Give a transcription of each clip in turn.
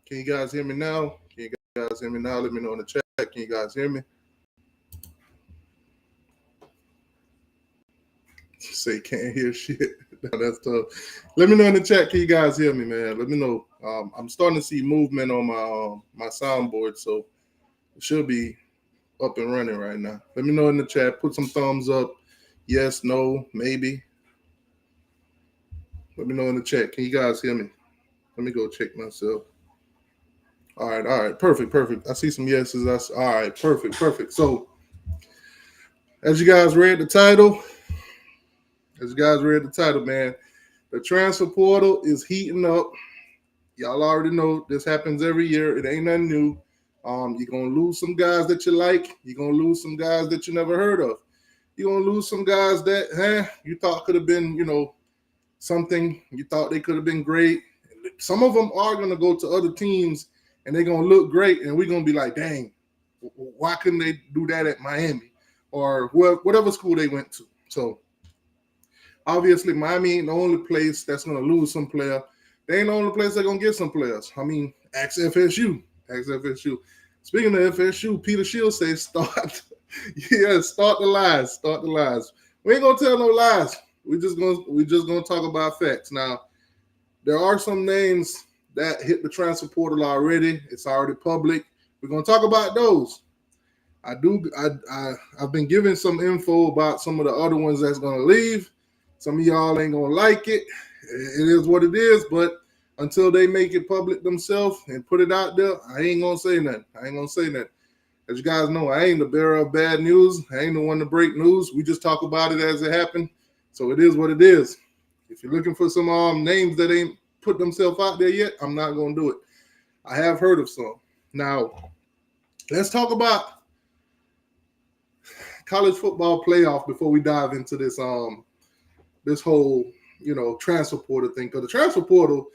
Can you guys hear me now? Can you guys hear me now? Let me know in the chat. Can you guys hear me? Say can't hear shit. No, that's tough. Let me know in the chat. Can you guys hear me, man? Let me know. I'm starting to see movement on my soundboard, so it should be up and running right now. Let me know in the chat. Put some thumbs up. Yes, no, maybe. Let me know in the chat. Can you guys hear me? Let me go check myself. All right, perfect. I see some yeses. That's all right, perfect. So, as you guys read the title, man, the transfer portal is heating up. Y'all already know this happens every year. It ain't nothing new. You're gonna lose some guys that you like. You're gonna lose some guys that you never heard of. You're gonna lose some guys that you thought could have been, something. You thought they could have been great. Some of them are gonna go to other teams and they're gonna look great, and we're gonna be like, dang, why couldn't they do that at Miami or whatever school they went to? So obviously, Miami ain't the only place that's gonna lose some player. They ain't the only place they're gonna get some players. I mean, ask FSU. Speaking of FSU, Peter Shields says start. Yeah, start the lies. We ain't gonna tell no lies. We just gonna talk about facts. Now, there are some names that hit the transfer portal already. It's already public. We're gonna talk about those. I've been given some info about some of the other ones that's gonna leave. Some of y'all ain't gonna like it. It is what it is, but until they make it public themselves and put it out there, I ain't gonna say nothing. As you guys know, I ain't the bearer of bad news. I ain't the one to break news. We just talk about it as it happened. So it is what it is. If you're looking for some names that ain't put themselves out there yet, I'm not gonna do it. I have heard of some. Now, let's talk about college football playoff before we dive into this this whole transfer portal thing. Because the transfer portal,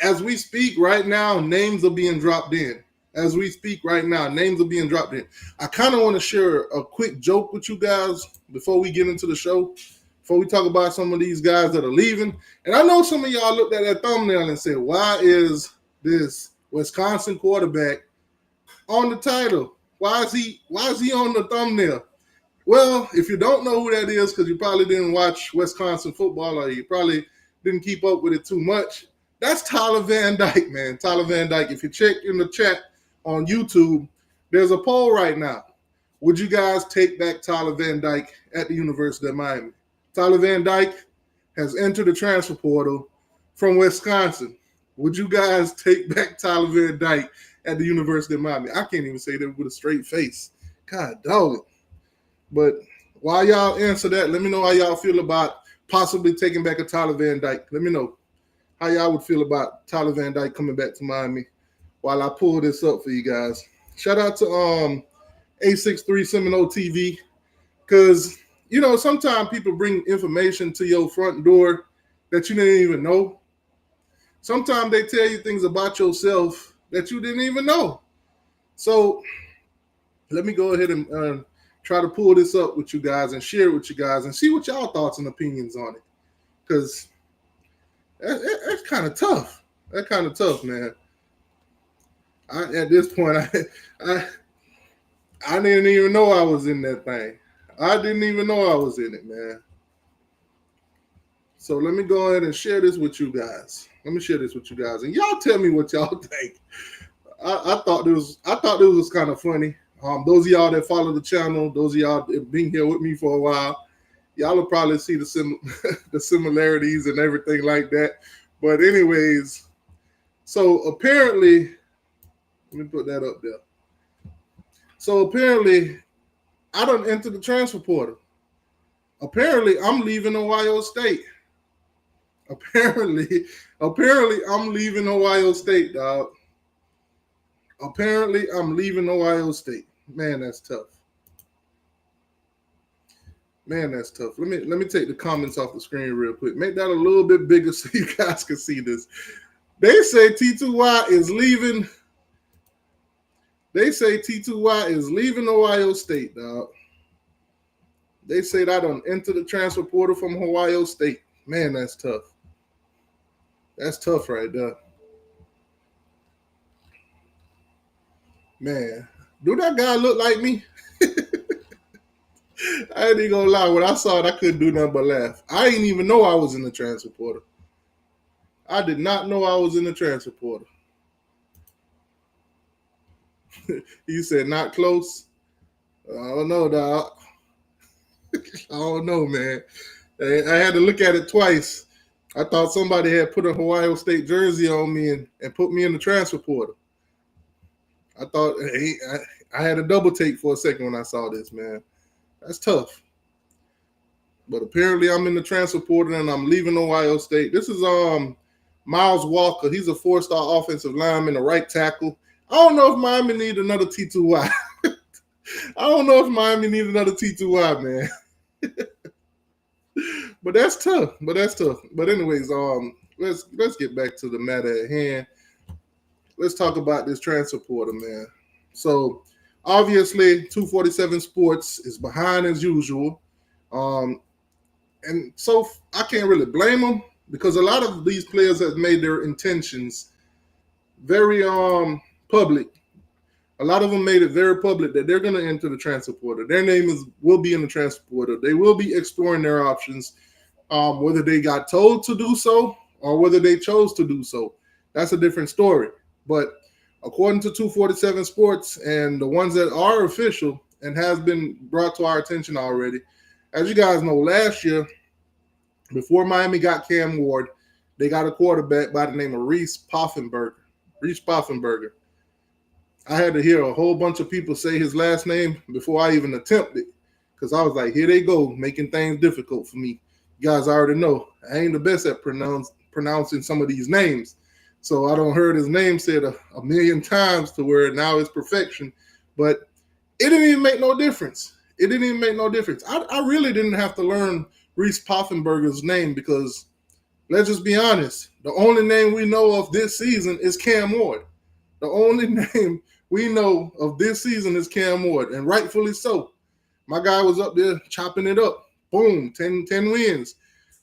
as we speak right now, names are being dropped in. I kind of want to share a quick joke with you guys before we get into the show, before we talk about some of these guys that are leaving. And I know some of y'all looked at that thumbnail and said, why is this Wisconsin quarterback on the title? Why is he on the thumbnail? Well, if you don't know who that is, because you probably didn't watch Wisconsin football or you probably didn't keep up with it too much, that's Tyler Van Dyke, man. Tyler Van Dyke. If you check in the chat on YouTube, there's a poll right now. Would you guys take back Tyler Van Dyke at the University of Miami? Tyler Van Dyke has entered the transfer portal from Wisconsin. Would you guys take back Tyler Van Dyke at the University of Miami? I can't even say that with a straight face. God dog it. But while y'all answer that, let me know how y'all feel about possibly taking back a Tyler Van Dyke. Let me know how y'all would feel about Tyler Van Dyke coming back to Miami while I pull this up for you guys. Shout out to A63 Seminole TV, because sometimes people bring information to your front door that you didn't even know. Sometimes they tell you things about yourself that you didn't even know. So let me go ahead and try to pull this up with you guys and share it with you guys and see what y'all thoughts and opinions on it, because that's kind of tough. That's kind of tough, man. At this point, I didn't even know I was in that thing. I didn't even know I was in it, man. So let me go ahead and share this with you guys. And y'all tell me what y'all think. I thought this was kind of funny. Those of y'all that follow the channel, those of y'all that have been here with me for a while, y'all will probably see the similarities and everything like that. But anyways, so apparently, let me put that up there. So apparently, I done entered the transfer portal. Apparently, I'm leaving Ohio State. Apparently, I'm leaving Ohio State, dog. Apparently, I'm leaving Ohio State. Man, that's tough. Let me take the comments off the screen real quick. Make that a little bit bigger so you guys can see this. They say T2Y is leaving. They say T2Y is leaving Ohio State, dog. They say that on enter the transfer portal from Ohio State. Man, that's tough. That's tough right there. Man, do that guy look like me? I ain't even gonna lie. When I saw it, I couldn't do nothing but laugh. I didn't even know I was in the transfer portal. I did not know I was in the transfer portal. You said not close. I don't know, dog. I don't know, man. I had to look at it twice. I thought somebody had put a Ohio State jersey on me and put me in the transfer portal. I thought I had a double take for a second when I saw this, man. That's tough. But apparently I'm in the transfer portal and I'm leaving Ohio State. This is Miles Walker. He's a four-star offensive lineman, a right tackle. I don't know if Miami need another T2Y. I don't know if Miami need another T2Y, man. But that's tough. But anyways, let's get back to the matter at hand. Let's talk about this transfer portal, man. So obviously 247 Sports is behind as usual. And so I can't really blame them because a lot of these players have made their intentions very public. A lot of them made it very public that they're going to enter the transfer portal. Their name will be in the transfer portal. They will be exploring their options, whether they got told to do so or whether they chose to do so. That's a different story. But according to 247 Sports and the ones that are official and has been brought to our attention already, as you guys know, last year, before Miami got Cam Ward, they got a quarterback by the name of Reese Poffenberger. I had to hear a whole bunch of people say his last name before I even attempted, because I was like, here they go, making things difficult for me. You guys already know I ain't the best at pronouncing some of these names. So I don't heard his name said a million times to where now it's perfection. But it didn't even make no difference. I really didn't have to learn Reese Poffenberger's name because, let's just be honest, the only name we know of this season is Cam Ward. The only name we know of this season is Cam Ward, and rightfully so. My guy was up there chopping it up. Boom, 10 wins.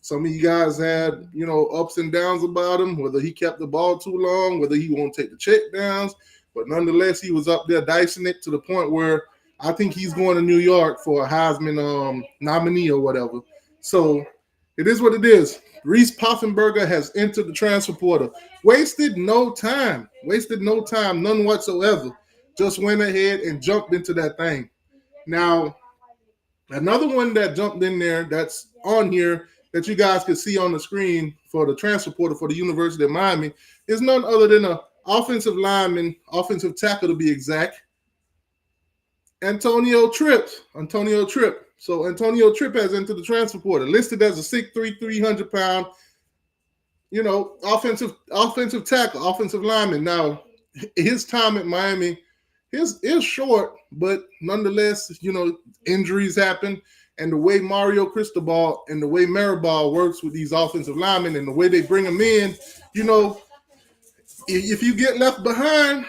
Some of you guys had, ups and downs about him, whether he kept the ball too long, whether he won't take the check downs. But nonetheless, he was up there dicing it to the point where I think he's going to New York for a Heisman nominee or whatever. So it is what it is. Reese Poffenberger has entered the transfer portal. Wasted no time, none whatsoever. Just went ahead and jumped into that thing. Now, another one that jumped in there that's on here that you guys can see on the screen for the transfer portal for the University of Miami is none other than an offensive lineman, offensive tackle to be exact, Antonio Tripp. So Antonio Tripp has entered the transfer portal, listed as a 6'3", 300-pound, offensive tackle, offensive lineman. Now, his time at Miami is short, but nonetheless, injuries happen. And the way Mario Cristobal and the way Maribal works with these offensive linemen and the way they bring them in, if you get left behind,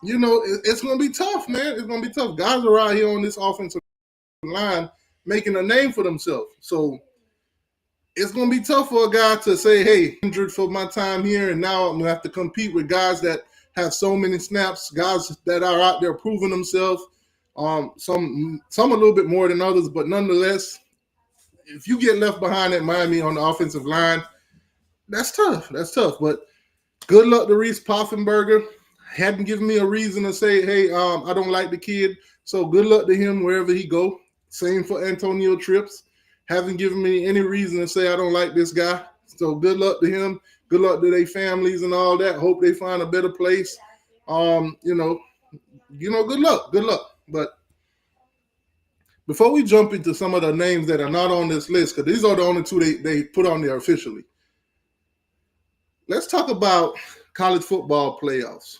it's going to be tough, man. It's going to be tough. Guys are out here on this offensive line making a name for themselves. So it's going to be tough for a guy to say, hey, injured for my time here, and now I'm going to have to compete with guys that have so many snaps, guys that are out there proving themselves. Some a little bit more than others, but nonetheless, if you get left behind at Miami on the offensive line, that's tough. But good luck to Reese Poffenberger. Hadn't given me a reason to say, hey, I don't like the kid. So good luck to him wherever he go. Same for Antonio Tripp. Haven't given me any reason to say I don't like this guy. So good luck to him. Good luck to their families and all that. Hope they find a better place. Good luck. But before we jump into some of the names that are not on this list, because these are the only two they put on there officially, let's talk about college football playoffs.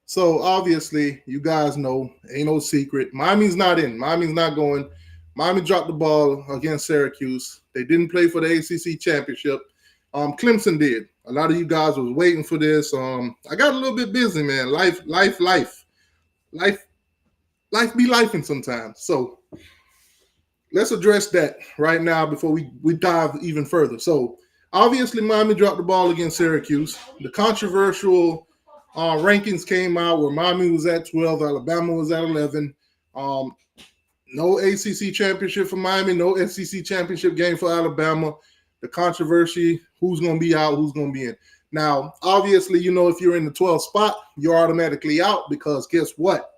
So obviously, you guys know, ain't no secret. Miami's not in. Miami's not going. Miami dropped the ball against Syracuse. They didn't play for the ACC championship. Clemson did. A lot of you guys was waiting for this. I got a little bit busy, man. Life be lifing sometimes. So let's address that right now before we dive even further. So obviously Miami dropped the ball against Syracuse. The controversial rankings came out where Miami was at 12, Alabama was at 11. No ACC championship for Miami, no SEC championship game for Alabama. The controversy, who's going to be out, who's going to be in. Now, obviously, if you're in the 12th spot, you're automatically out because guess what?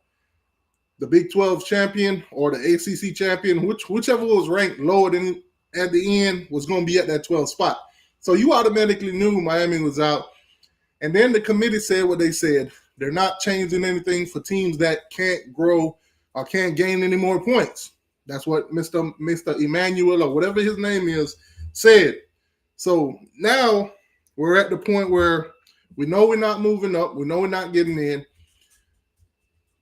The Big 12 champion or the ACC champion, whichever was ranked lower than at the end, was going to be at that 12th spot. So you automatically knew Miami was out. And then the committee said what they said. They're not changing anything for teams that can't grow or can't gain any more points. That's what Mr. Emmanuel or whatever his name is said. So now we're at the point where we know we're not moving up. We know we're not getting in.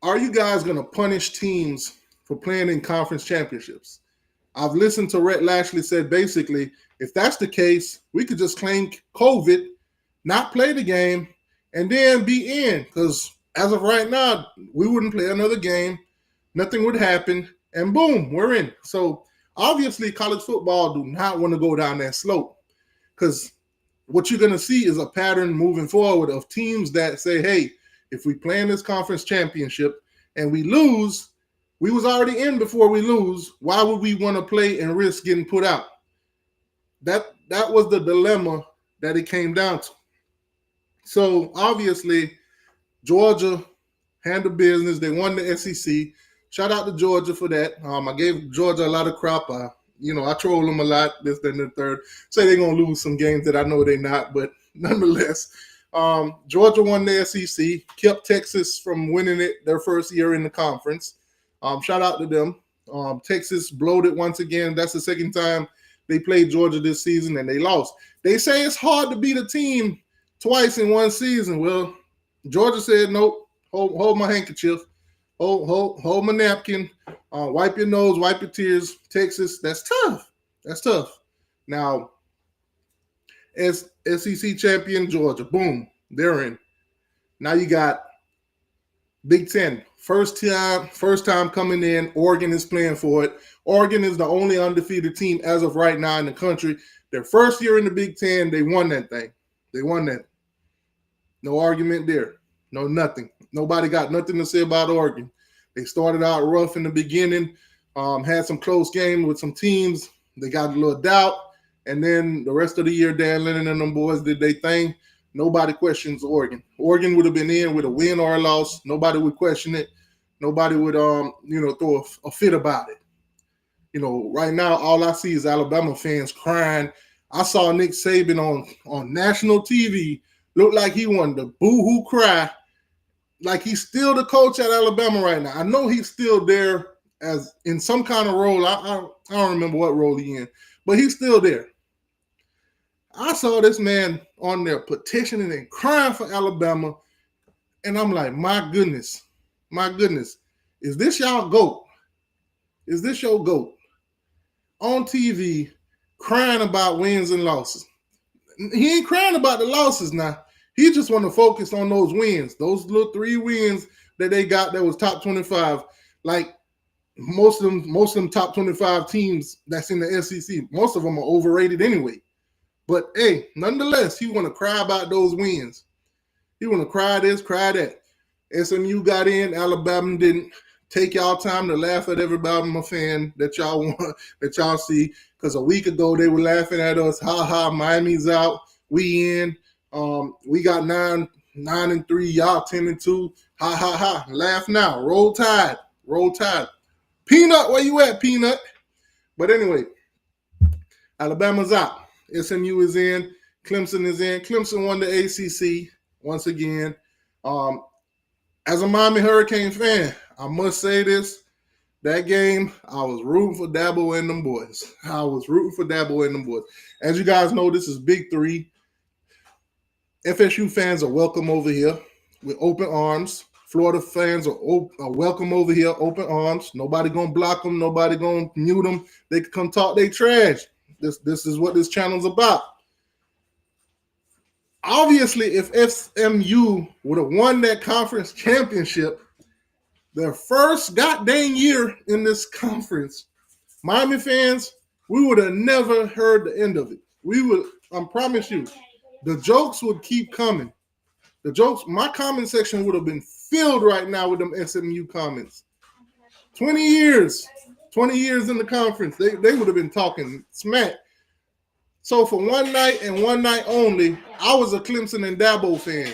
Are you guys going to punish teams for playing in conference championships? I've listened to Rhett Lashley said basically, if that's the case, we could just claim COVID, not play the game, and then be in. Because as of right now, we wouldn't play another game. Nothing would happen. And boom, we're in. So obviously college football do not want to go down that slope. Because what you're going to see is a pattern moving forward of teams that say, hey, if we play in this conference championship and we lose, we was already in before we lose. Why would we want to play and risk getting put out? That was the dilemma that it came down to. So obviously, Georgia handled business. They won the SEC. Shout out to Georgia for that. I gave Georgia a lot of crap. I troll them a lot, this, then, the third. Say they're going to lose some games that I know they're not, but nonetheless, Georgia won the SEC, kept Texas from winning it their first year in the conference. Shout out to them. Texas bloated once again. That's the second time they played Georgia this season, and they lost. They say it's hard to beat a team twice in one season. Well, Georgia said, nope, hold my handkerchief. Hold my napkin, wipe your nose, wipe your tears. Texas, that's tough. That's tough. Now, as SEC champion Georgia, boom, they're in. Now you got Big Ten. First time coming in. Oregon is playing for it. Oregon is the only undefeated team as of right now in the country. Their first year in the Big Ten, they won that thing. They won that. No argument there. No nothing. Nobody got nothing to say about Oregon. They started out rough in the beginning, had some close games with some teams. They got a little doubt. And then the rest of the year, Dan Lennon and them boys did their thing. Nobody questions Oregon. Oregon would have been in with a win or a loss. Nobody would question it. Nobody would, throw a fit about it. Right now, all I see is Alabama fans crying. I saw Nick Saban on national TV look like he wanted to boo-hoo cry, like he's still the coach at Alabama right now. I know he's still there as in some kind of role. I don't remember what role he's in, but he's still there. I saw this man on there petitioning and crying for Alabama, and I'm like, my goodness, is this y'all GOAT? Is this your GOAT? On TV, crying about wins and losses. He ain't crying about the losses now. He just want to focus on those wins, those little 3 wins that they got that was top 25. Like most of them top 25 teams that's in the SEC, most of them are overrated anyway. But hey, nonetheless, he want to cry about those wins. He want to cry this, cry that. SMU got in, Alabama didn't. Take y'all time to laugh at every Alabama fan that y'all want, that y'all see. Because a week ago they were laughing at us. Ha ha, Miami's out. We in. We got 9-3. Y'all 10-2. Ha ha ha. Laugh now. Roll Tide. Roll Tide. Peanut, where you at, Peanut? But anyway, Alabama's out. SMU is in. Clemson is in. Clemson won the ACC once again. As a Miami Hurricane fan, I must say this. That game, I was rooting for Dabo and them boys. As you guys know, this is Big 3. FSU fans are welcome over here with open arms. Florida fans are welcome over here, open arms. Nobody going to block them. Nobody going to mute them. They can come talk their trash. This is what this channel's about. Obviously, if SMU would have won that conference championship, their first goddamn year in this conference, Miami fans, we would have never heard the end of it. I promise you, the jokes would keep coming. The jokes, my comment section would have been filled right now with them SMU comments. 20 years, 20 years in the conference, they would have been talking smack. So for one night and one night only, I was a Clemson and Dabo fan.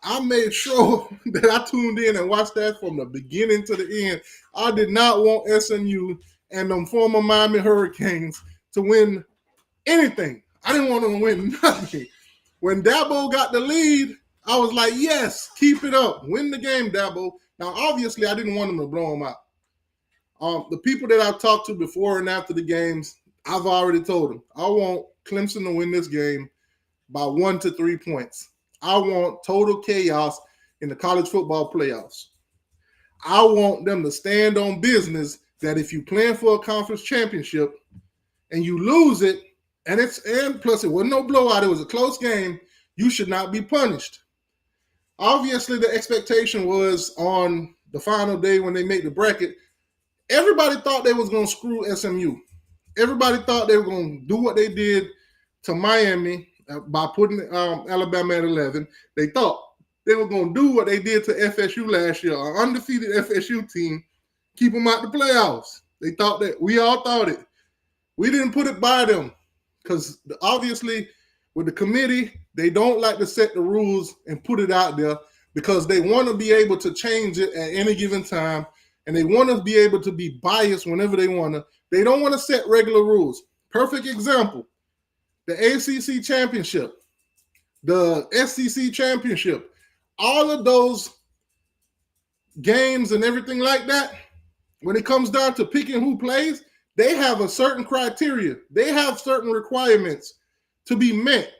I made sure that I tuned in and watched that from the beginning to the end. I did not want SMU and them former Miami Hurricanes to win anything. I didn't want them to win nothing. When Dabo got the lead, I was like, yes, keep it up. Win the game, Dabo. Now, obviously, I didn't want them to blow them out. The people that I've talked to before and after the games, I've already told them, I want Clemson to win this game by 1 to 3 points. I want total chaos in the college football playoffs. I want them to stand on business that if you're playing for a conference championship and you lose it, and plus it wasn't no blowout, it was a close game, you should not be punished. Obviously, the expectation was on the final day when they made the bracket, everybody thought they was going to screw SMU. Everybody thought they were going to do what they did to Miami by putting Alabama at 11. They thought they were going to do what they did to FSU last year, an undefeated FSU team, keep them out the playoffs. They thought that. We all thought it. We didn't put it by them because obviously with the committee, they don't like to set the rules and put it out there because they want to be able to change it at any given time, and they want to be able to be biased whenever they want to. They don't want to set regular rules. Perfect example, the ACC championship, the SEC championship, all of those games and everything like that, when it comes down to picking who plays, they have a certain criteria. They have certain requirements to be met.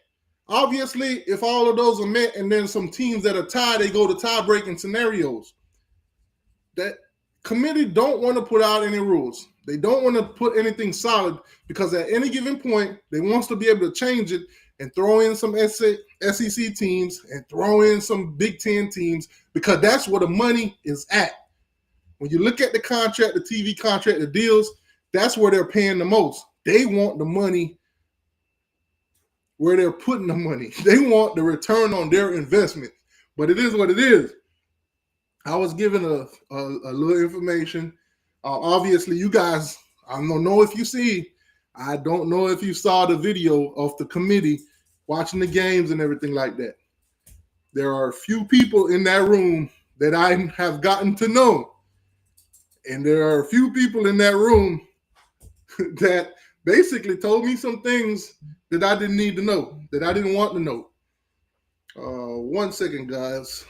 Obviously, if all of those are met and then some teams that are tied, they go to tie-breaking scenarios. That committee don't want to put out any rules. They don't want to put anything solid because at any given point, they want to be able to change it and throw in some SEC teams and throw in some Big Ten teams because that's where the money is at. When you look at the contract, the TV contract, the deals, that's where they're paying the most. They want the money where they're putting the money. They want the return on their investment. But it is what it is. I was given a little information. Obviously, you guys, I don't know if you see, I don't know if you saw the video of the committee watching the games and everything like that. There are a few people in that room that I have gotten to know. And there are a few people in that room that basically told me some things that I didn't need to know, that I didn't want to know. 1 second, guys.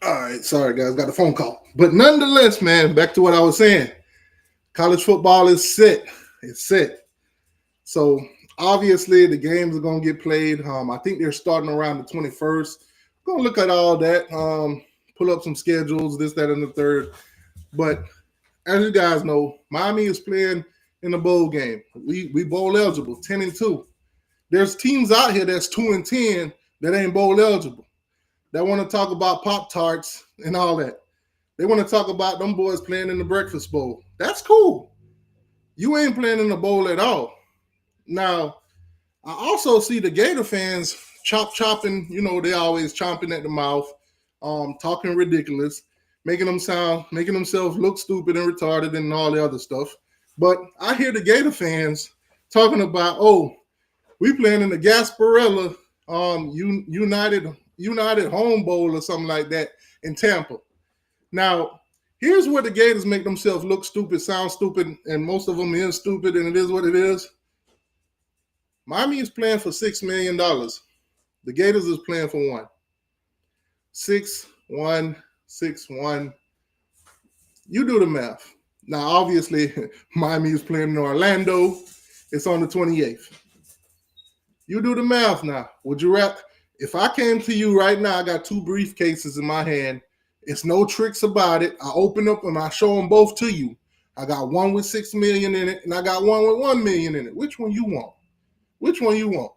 All right, sorry guys, got a phone call. But nonetheless, man, back to what I was saying. College football is set. It's set. So obviously the games are gonna get played. I think they're starting around the 21st. Gonna look at all that. Pull up some schedules, this, that, and the third. But as you guys know, Miami is playing in a bowl game. We bowl eligible, 10-2. There's teams out here that's 2-10 that ain't bowl eligible. That want to talk about Pop-Tarts and all that. They want to talk about them boys playing in the Breakfast Bowl. That's cool. You ain't playing in the bowl at all. Now, I also see the Gator fans chopping, they always chomping at the mouth, talking ridiculous, making themselves look stupid and retarded and all the other stuff. But I hear the Gator fans talking about, we playing in the Gasparilla United Home Bowl or something like that in Tampa. Now, here's where the Gators make themselves look stupid, sound stupid, and most of them is stupid, and it is what it is. Miami is playing for $6 million. The Gators is playing for $1. 6-1, 6-1. You do the math. Now, obviously, Miami is playing in Orlando. It's on the 28th. You do the math now. Would you rather? If I came to you right now, I got 2 briefcases in my hand. It's no tricks about it. I open up and I show them both to you. I got one with $6 million in it, and I got one with $1 million in it. Which one you want? Which one you want?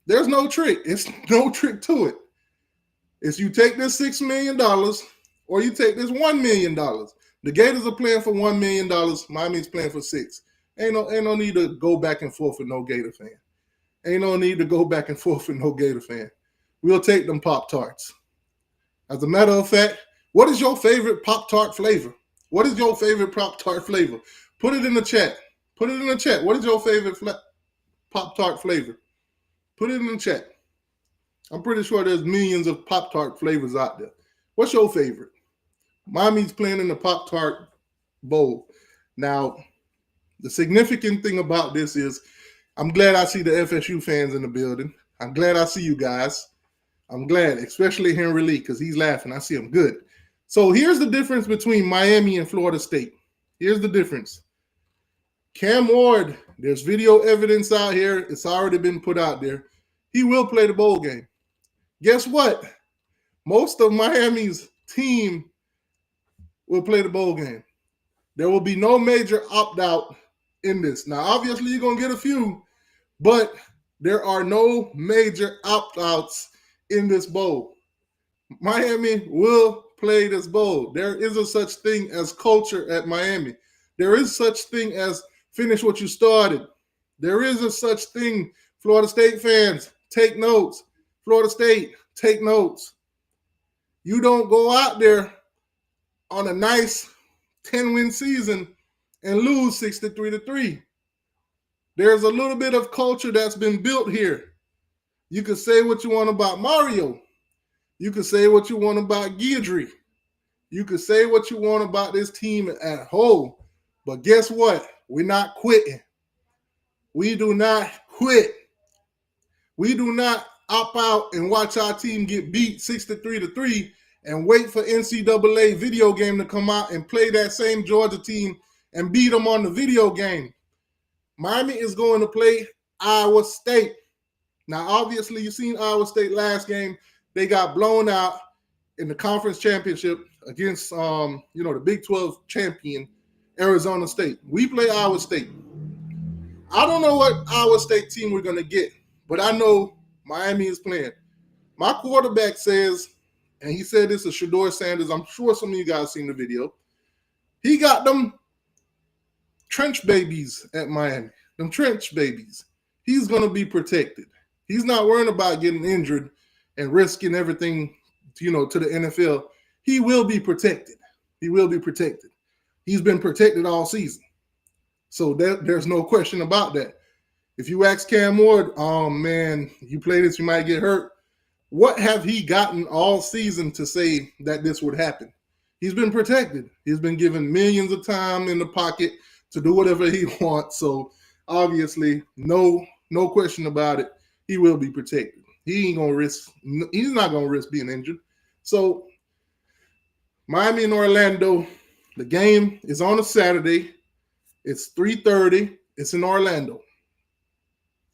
There's no trick. It's no trick to it. It's you take this $6 million or you take this $1 million. The Gators are playing for $1 million. Miami's playing for 6. Ain't no need to go back and forth with no Gator fan. Ain't no need to go back and forth with no Gator fan. We'll take them Pop-Tarts. As a matter of fact, what is your favorite Pop-Tart flavor? What is your favorite Pop-Tart flavor? Put it in the chat. Put it in the chat. What is your favorite Pop-Tart flavor? Put it in the chat. I'm pretty sure there's millions of Pop-Tart flavors out there. What's your favorite? Miami's playing in the Pop-Tart Bowl. Now, the significant thing about this is I'm glad I see the FSU fans in the building. I'm glad I see you guys. I'm glad, especially Henry Lee, because he's laughing. I see him good. So here's the difference between Miami and Florida State. Here's the difference. Cam Ward, there's video evidence out here. It's already been put out there. He will play the bowl game. Guess what? Most of Miami's team will play the bowl game. There will be no major opt-out in this. Now, obviously, you're going to get a few, but there are no major opt-outs in this bowl. Miami will play this bowl. There is a such thing as culture at Miami. There is such thing as finish what you started. There is a such thing, Florida State fans, take notes. Florida State, take notes. You don't go out there on a nice 10-win season and lose 63-3. There's a little bit of culture that's been built here. You can say what you want about Mario. You can say what you want about Guidry. You can say what you want about this team at whole. But guess what? We're not quitting. We do not quit. We do not opt out and watch our team get beat 63-3 and wait for NCAA video game to come out and play that same Georgia team and beat them on the video game. Miami is going to play Iowa State. Now, obviously, you've seen Iowa State last game. They got blown out in the conference championship against, the Big 12 champion, Arizona State. We play Iowa State. I don't know what Iowa State team we're going to get, but I know Miami is playing. My quarterback says, and he said this to Shedeur Sanders. I'm sure some of you guys seen the video. He got them trench babies at Miami, them trench babies. He's going to be protected. He's not worrying about getting injured and risking everything, to the NFL. He will be protected. He will be protected. He's been protected all season. So there's no question about that. If you ask Cam Ward, oh, man, you play this, you might get hurt. What have he gotten all season to say that this would happen? He's been protected. He's been given millions of time in the pocket to do whatever he wants. So obviously, no question about it. He will be protected. He's not going to risk being injured. So Miami and Orlando, the game is on a Saturday. It's 3:30. It's in Orlando.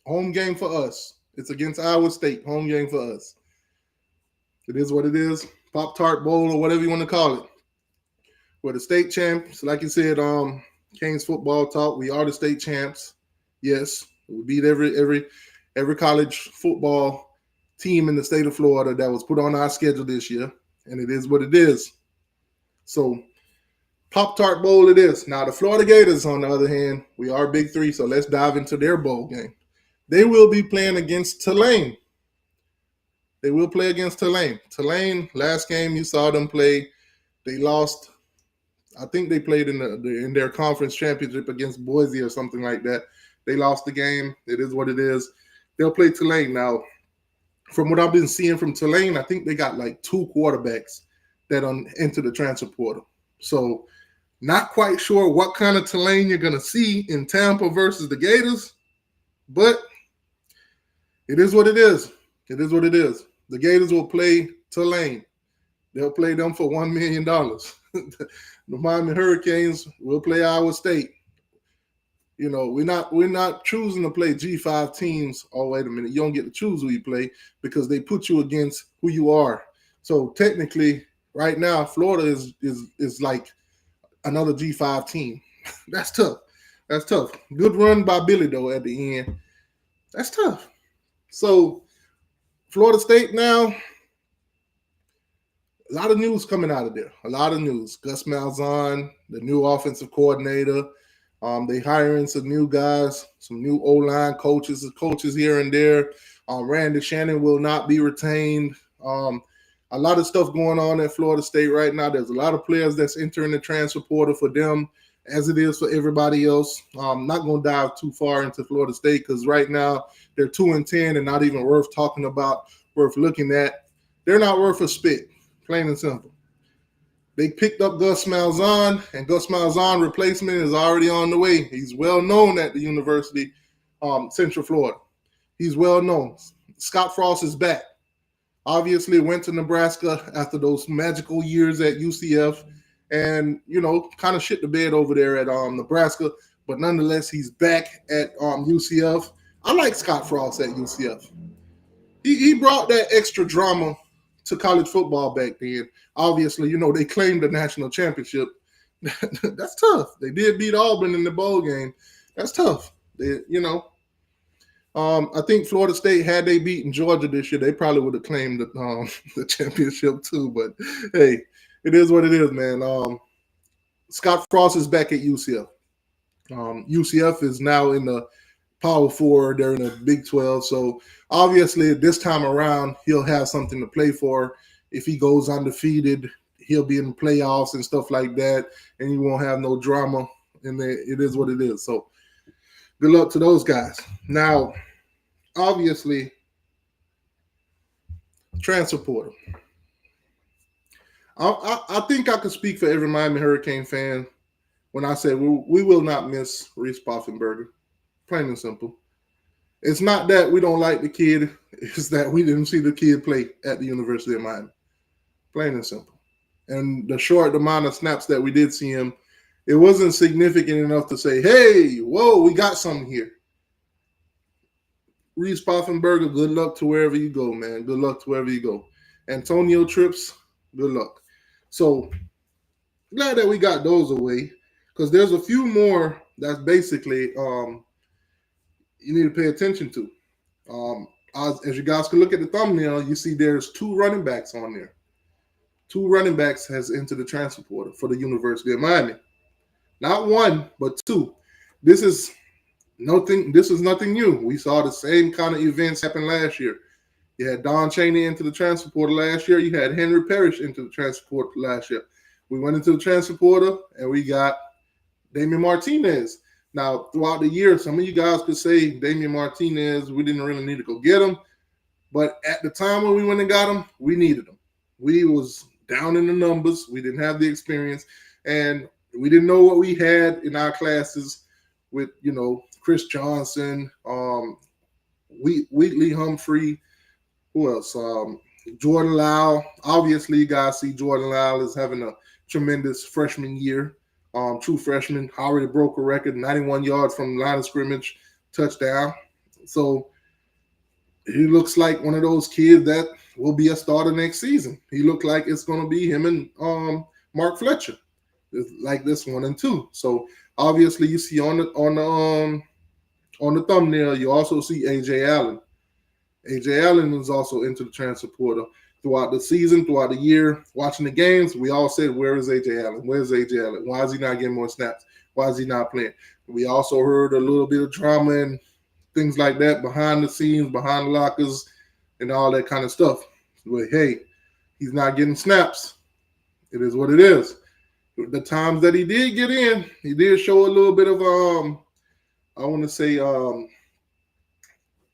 Home game for us. It's against Iowa State. Home game for us. It is what it is. Pop-Tart Bowl or whatever you want to call it. We're the state champs. Like you said, Canes football talk. We are the state champs. Yes, we beat every college football team in the state of Florida that was put on our schedule this year, and it is what it is. So, Pop-Tart Bowl it is. Now, the Florida Gators, on the other hand, we are Big Three, so let's dive into their bowl game. They will be playing against Tulane. They will play against Tulane. Tulane, last game you saw them play, they lost. I think they played in their conference championship against Boise or something like that. They lost the game. It is what it is. They'll play Tulane. Now, from what I've been seeing from Tulane, I think they got like 2 quarterbacks that enter the transfer portal. So, not quite sure what kind of Tulane you're going to see in Tampa versus the Gators, but it is what it is. It is what it is. The Gators will play Tulane. They'll play them for $1 million. The Miami Hurricanes will play Iowa State. we're not choosing to play G5 teams. Oh, wait a minute, you don't get to choose who you play because they put you against who you are. So technically, right now, Florida is like another G5 team. That's tough. That's tough. Good run by Billy though at the end. That's tough. So Florida State now, a lot of news coming out of there. A lot of news. Gus Malzahn, the new offensive coordinator. They hiring some new guys, some new O-line coaches here and there. Randy Shannon will not be retained. A lot of stuff going on at Florida State right now. There's a lot of players that's entering the transfer portal for them, as it is for everybody else. I'm not going to dive too far into Florida State because right now they're 2-10 and not even worth talking about, worth looking at. They're not worth a spit, plain and simple. They picked up Gus Malzahn, and Gus Malzahn replacement is already on the way. He's well known at the University, Central Florida. He's well known. Scott Frost is back. Obviously went to Nebraska after those magical years at UCF and, kind of shit the bed over there at Nebraska. But nonetheless, he's back at UCF. I like Scott Frost at UCF. He brought that extra drama to college football back then. Obviously, they claimed the national championship. That's tough. They did beat Auburn in the bowl game. That's tough. I think Florida State, had they beaten Georgia this year, they probably would have claimed the championship too. But hey, it is what it is, man. Scott Frost is back at UCF. UCF is now in the Power 4. They're in the Big 12. So obviously this time around, he'll have something to play for. If he goes undefeated, he'll be in the playoffs and stuff like that, and he won't have no drama. And it is what it is. So good luck to those guys. Now, obviously, transfer portal. I think I could speak for every Miami Hurricane fan when I say we will not miss Reese Poffenberger. Plain and simple. It's not that we don't like the kid. It's that we didn't see the kid play at the University of Miami. Plain and simple. And the short amount of snaps that we did see him, it wasn't significant enough to say, hey, whoa, we got something here. Reese Poffenberger, good luck to wherever you go, man. Good luck to wherever you go. Antonio Trips, good luck. So glad that we got those away because there's a few more that's basically you need to pay attention to. As you guys can look at the thumbnail, you see there's 2 running backs on there. 2 running backs has entered the transfer portal for the University of Miami. Not 1, but 2. This is nothing new. We saw the same kind of events happen last year. You had Don Chaney into the transfer portal last year. You had Henry Parrish into the transfer portal last year. We went into the transfer portal and we got Damian Martinez. Now, throughout the year, some of you guys could say Damian Martinez, we didn't really need to go get him. But at the time when we went and got him, we needed him. We was down in the numbers. We didn't have the experience. And we didn't know what we had in our classes with, Chris Johnson, Wheatley Humphrey, who else? Jordan Lyle. Obviously, you guys see Jordan Lyle is having a tremendous freshman year. True freshman, already broke a record, 91 yards from the line of scrimmage, touchdown. So he looks like one of those kids that will be a starter next season. He looked like it's going to be him and Mark Fletcher, like this 1 and 2. So obviously, you see on the thumbnail, you also see A.J. Allen. A.J. Allen was also into the transfer portal throughout the season, throughout the year. Watching the games, we all said, where is A.J. Allen? Where's A.J. Allen? Why is he not getting more snaps? Why is he not playing? We also heard a little bit of drama and things like that behind the scenes, behind the lockers, and all that kind of stuff. But, hey, he's not getting snaps. It is what it is. The times that he did get in, he did show a little bit of, I want to say,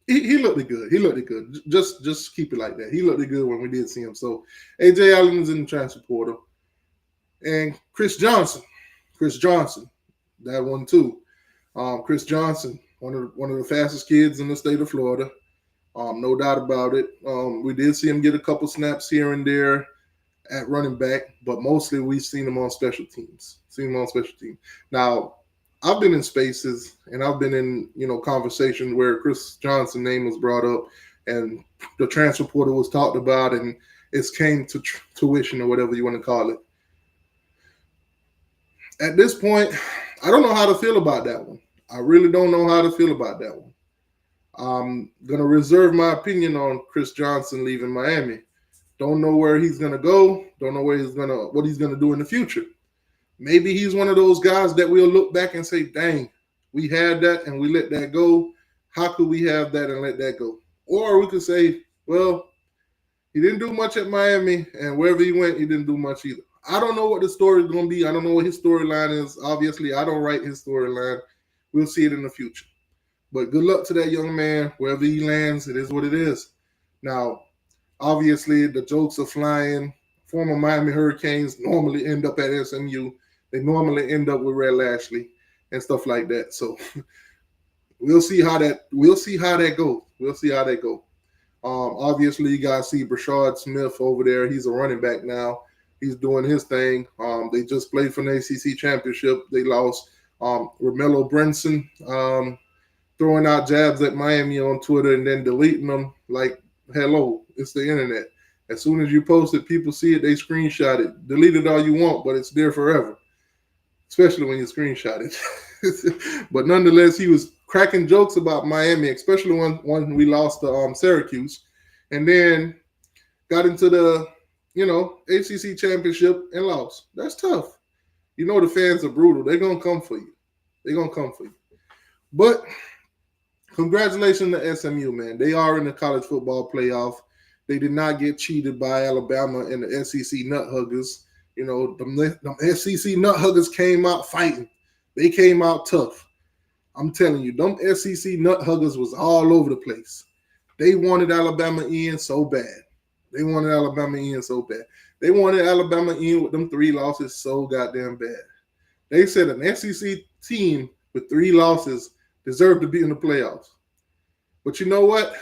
he looked good. He looked good. Just keep it like that. He looked good when we did see him. So A.J. Allen is in the transfer portal. And Chris Johnson, that one too. Chris Johnson, one of the fastest kids in the state of Florida. No doubt about it. We did see him get a couple snaps here and there at running back, but mostly we've seen him on special teams. Now, I've been in spaces and I've been in conversations where Chris Johnson name was brought up and the transfer portal was talked about and it's came to tuition or whatever you want to call it. At this point, I don't know how to feel about that one. I really don't know how to feel about that one. I'm gonna reserve my opinion on Chris Johnson leaving Miami. Don't know where he's gonna go. Don't know what he's gonna do in the future. Maybe he's one of those guys that we'll look back and say, "Dang, we had that and we let that go. How could we have that and let that go?" Or we could say, "Well, he didn't do much at Miami, and wherever he went, he didn't do much either." I don't know what the story is going to be. I don't know what his storyline is. Obviously, I don't write his storyline. We'll see it in the future. But good luck to that young man. Wherever he lands, it is what it is. Now, obviously, the jokes are flying. Former Miami Hurricanes normally end up at SMU. They normally end up with Red Lashley and stuff like that. So we'll see how that goes. We'll see how that goes. Obviously, you guys see Brashard Smith over there. He's a running back now. He's doing his thing. They just played for the ACC championship. They lost Romello Brinson, throwing out jabs at Miami on Twitter and then deleting them like, hello, it's the internet. As soon as you post it, people see it, they screenshot it. Delete it all you want, but it's there forever, especially when you screenshot it. But nonetheless, he was cracking jokes about Miami, especially when we lost to Syracuse, and then got into the ACC championship and lost. That's tough. The fans are brutal. They're gonna come for you. But congratulations to SMU, man. They are in the college football playoff. They did not get cheated by Alabama and the SEC nut huggers. Them SEC nut huggers came out fighting. They came out tough. I'm telling you, them SEC nut huggers was all over the place. They wanted Alabama in so bad. They wanted Alabama in with them 3 losses so goddamn bad. They said an SEC team with 3 losses deserved to be in the playoffs. But you know what?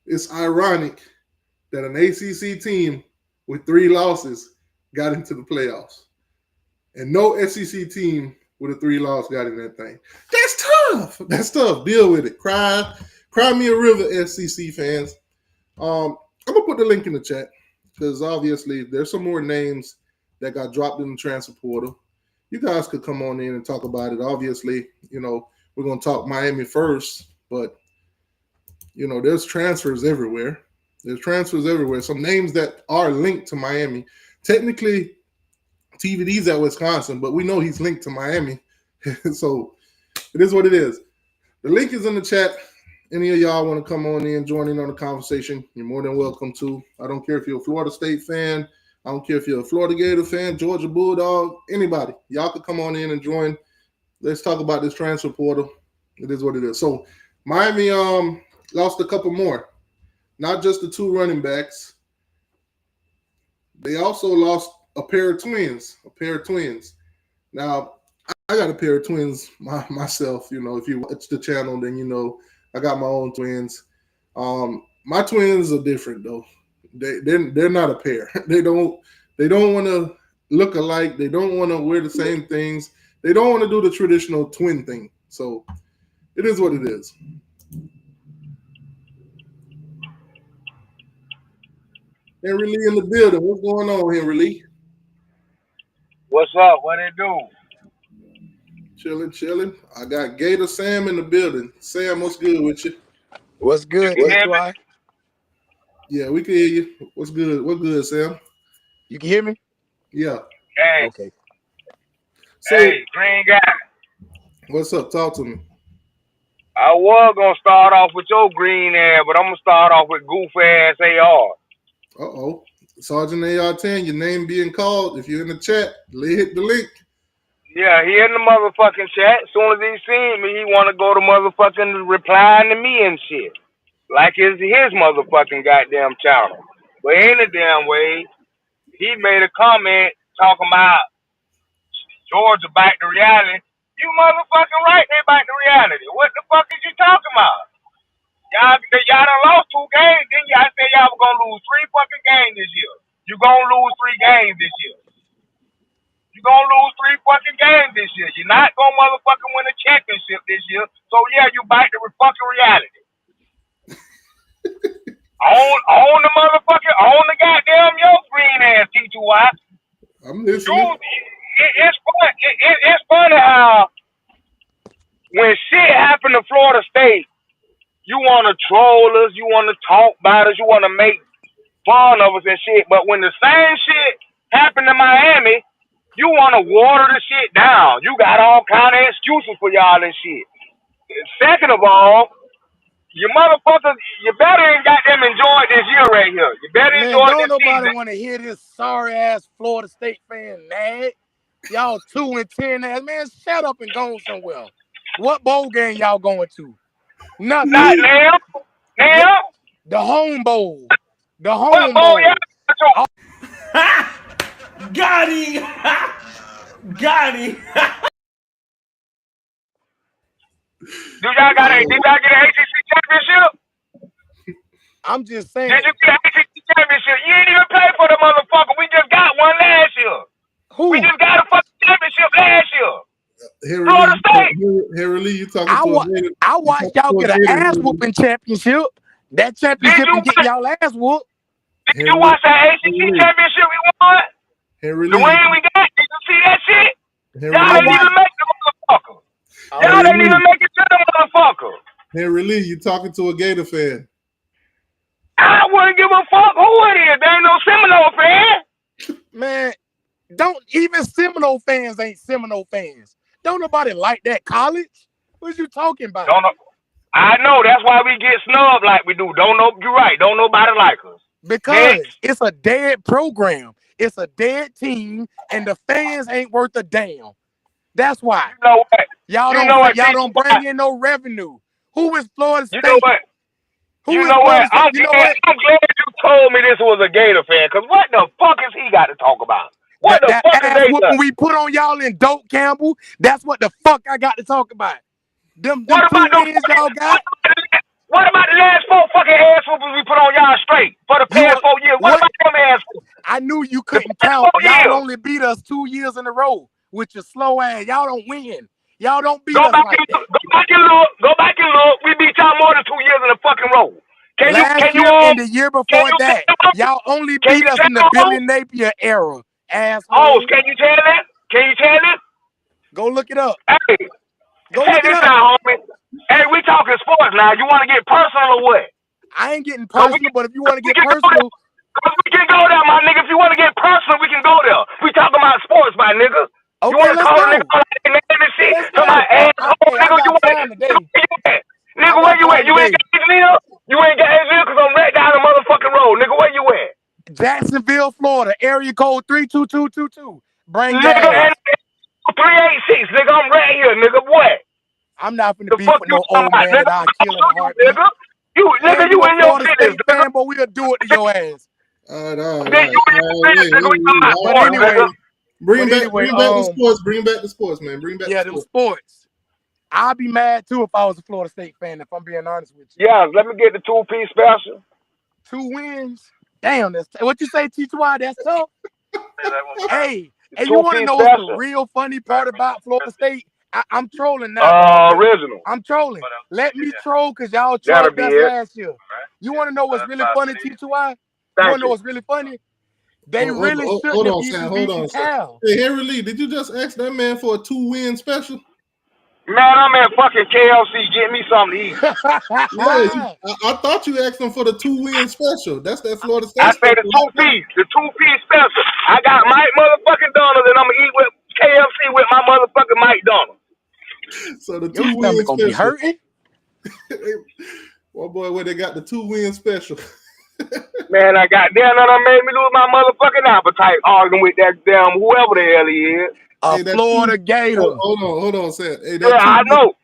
It's ironic that an ACC team with 3 losses got into the playoffs. And no SEC team with a 3-loss got in that thing. That's tough. Deal with it. Cry me a river, SEC fans. I'm going to put the link in the chat because obviously there's some more names that got dropped in the transfer portal. You guys could come on in and talk about it. Obviously, we're going to talk Miami first, but, there's transfers everywhere. Some names that are linked to Miami. Technically, TVD's at Wisconsin, but we know he's linked to Miami. So it is what it is. The link is in the chat. Any of y'all want to come on in, join in on the conversation, you're more than welcome to. I don't care if you're a Florida State fan. I don't care if you're a Florida Gator fan, Georgia Bulldog, anybody. Y'all could come on in and join. Let's talk about this transfer portal. It is what it is. So Miami lost a couple more. Not just the 2 running backs. They also lost a pair of twins. Now, I got a pair of twins myself. If you watch the channel, then I got my own twins. My twins are different though. They're not a pair. They don't want to look alike. They don't want to wear the same things. They don't want to do the traditional twin thing. So it is what it is. Henry Lee in the building. What's going on, Henry Lee? What's up? What it do? Chilling. I got Gator Sam in the building. Sam, what's good with you? What's You good, can hear me? H2I? Yeah, we can hear you. What's good? What's good, Sam? You can hear me? Yeah. Hey, Okay. So, green guy. what's up? Talk to me. I was gonna start off with your green ass, but I'm gonna start off with goof ass AR. Uh-oh. Sergeant AR-10, your name being called. If you're in the chat, hit the link. Yeah, he in the motherfucking chat. As soon as he seen me, he wanna go to motherfucking replying to me and shit. Like it's his motherfucking goddamn channel. But ain't a damn way. He made a comment talking about Georgia back to reality. You motherfucking right, they back to reality. What the fuck is you talking about? Y'all done lost 2 games. Then y'all said y'all was gonna lose 3 fucking games this year. You gonna lose 3 games this year. You're gonna lose 3 fucking games this year. You're not gonna motherfucking win a championship this year. So yeah, you bite the fucking reality. on the motherfucking, on the goddamn your green ass T2Y. I'm listening. It's fun. It's funny how when shit happened to Florida State, you want to troll us, you want to talk about us, you want to make fun of us and shit. But when the same shit happened to Miami, you want to water the shit down. You got all kind of excuses for y'all and shit. Second of all, you motherfuckers, you better ain't got them enjoy this year right here. You better enjoy this season. Don't nobody want to hear this sorry ass Florida State fan nag. Y'all 2-10 ass man. Shut up and go somewhere. What bowl game y'all going to? Nothing. Not now. Now. The home bowl. The home what bowl. Y'all Got him. Got him. Did y'all get an ACC championship? I'm just saying. Did you get an ACC championship? You ain't even play for the motherfucker. We just got one last year. Who? We just got a fucking championship last year. Florida State. Harry Lee, you talking I watched y'all get an ass whooping championship. That championship and get y'all ass whooped. Did you watch that ACC championship we won? Harry the Lee. win we got? Did you see that shit? Y'all Lee. ain't even make the motherfucker. Y'all ain't even make it to the motherfucker. Harry Lee, you talking to a Gator fan. I wouldn't give a fuck who it is. There ain't no Seminole fan. Man, don't even Seminole fans ain't Seminole fans. Don't nobody like that college. What you talking about? Don't know. I know. That's why we get snubbed like we do. Don't know. You're right. Don't nobody like us. Because it's a dead program. It's a dead team, and the fans ain't worth a damn. That's why. You know what? Y'all don't bring in no revenue. Who is Florida State? You know what? You know what? I'm glad you told me this was a Gator fan, because what the fuck has he got to talk about? What the fuck is they when we put on y'all in Dope Campbell, that's what the fuck I got to talk about. Them what about 2 wins y'all got? What about the last 4 fucking ass whoopers we put on y'all straight for the past 4 years? What about them ass whoopers? I knew you couldn't count. Y'all only beat us 2 years in a row with your slow ass. Y'all don't win. Y'all don't beat us like that. Go back and look. We beat y'all more than 2 years in a fucking row. Last year and the year before that, y'all only beat us in the Billy Napier era. Asshole. Oh, can you tell that? Can you tell it? Go look it up. Hey, go look it up. Now, homie. Hey, we talking sports now. You want to get personal or what? I ain't getting personal, but if you want to get personal, we can go there, my nigga. If you want to get personal, we can go there. We talking about sports, my nigga. Okay, you want to call go. a nigga like that name and shit? To my asshole, nigga. You time today. Nigga, where you at? You ain't Gainesville? You ain't Gainesville because I'm right down the motherfucking road. Nigga, where you at? Jacksonville, Florida, area code 32222. Bring your ass. 386, nigga. I'm right here, nigga. What? I'm not finna beef with no old man that I'll kill in a heartbeat. Nigga, you in your Florida business, State fan, but we'll do it to your ass. But anyway, bring back the sports. Bring back the sports, man. Bring back the sports. I'd be mad too if I was a Florida State fan, if I'm being honest with you. Yeah, let me get the 2-piece special. 2 wins? Damn, that's what you say, T2Y, that's tough. Hey, you want to know what's the real funny part about Florida State? I'm trolling now. Original. I'm trolling. Let me troll because y'all trolled us last year. You want to know what's really funny, T2Y? You want to know what's really funny? They really shouldn't have even beat Cal. Hey, Harry Lee, did you just ask that man for a 2-win special? Man, I'm at fucking KLC. Get me something to eat. I thought you asked him for the 2-win special. That's that Florida State. I say the 2-piece. The 2-piece special. I got Mike motherfucking Donald and I'm going to eat with KFC with my motherfucking Mike Donald. So the 2-win special. Be hurting? Well, boy, where they got the 2-win special. Man, I got damn that made me lose my motherfucking appetite arguing with that damn whoever the hell he is. Florida Gator. Hold on, Sam. Hey, I know.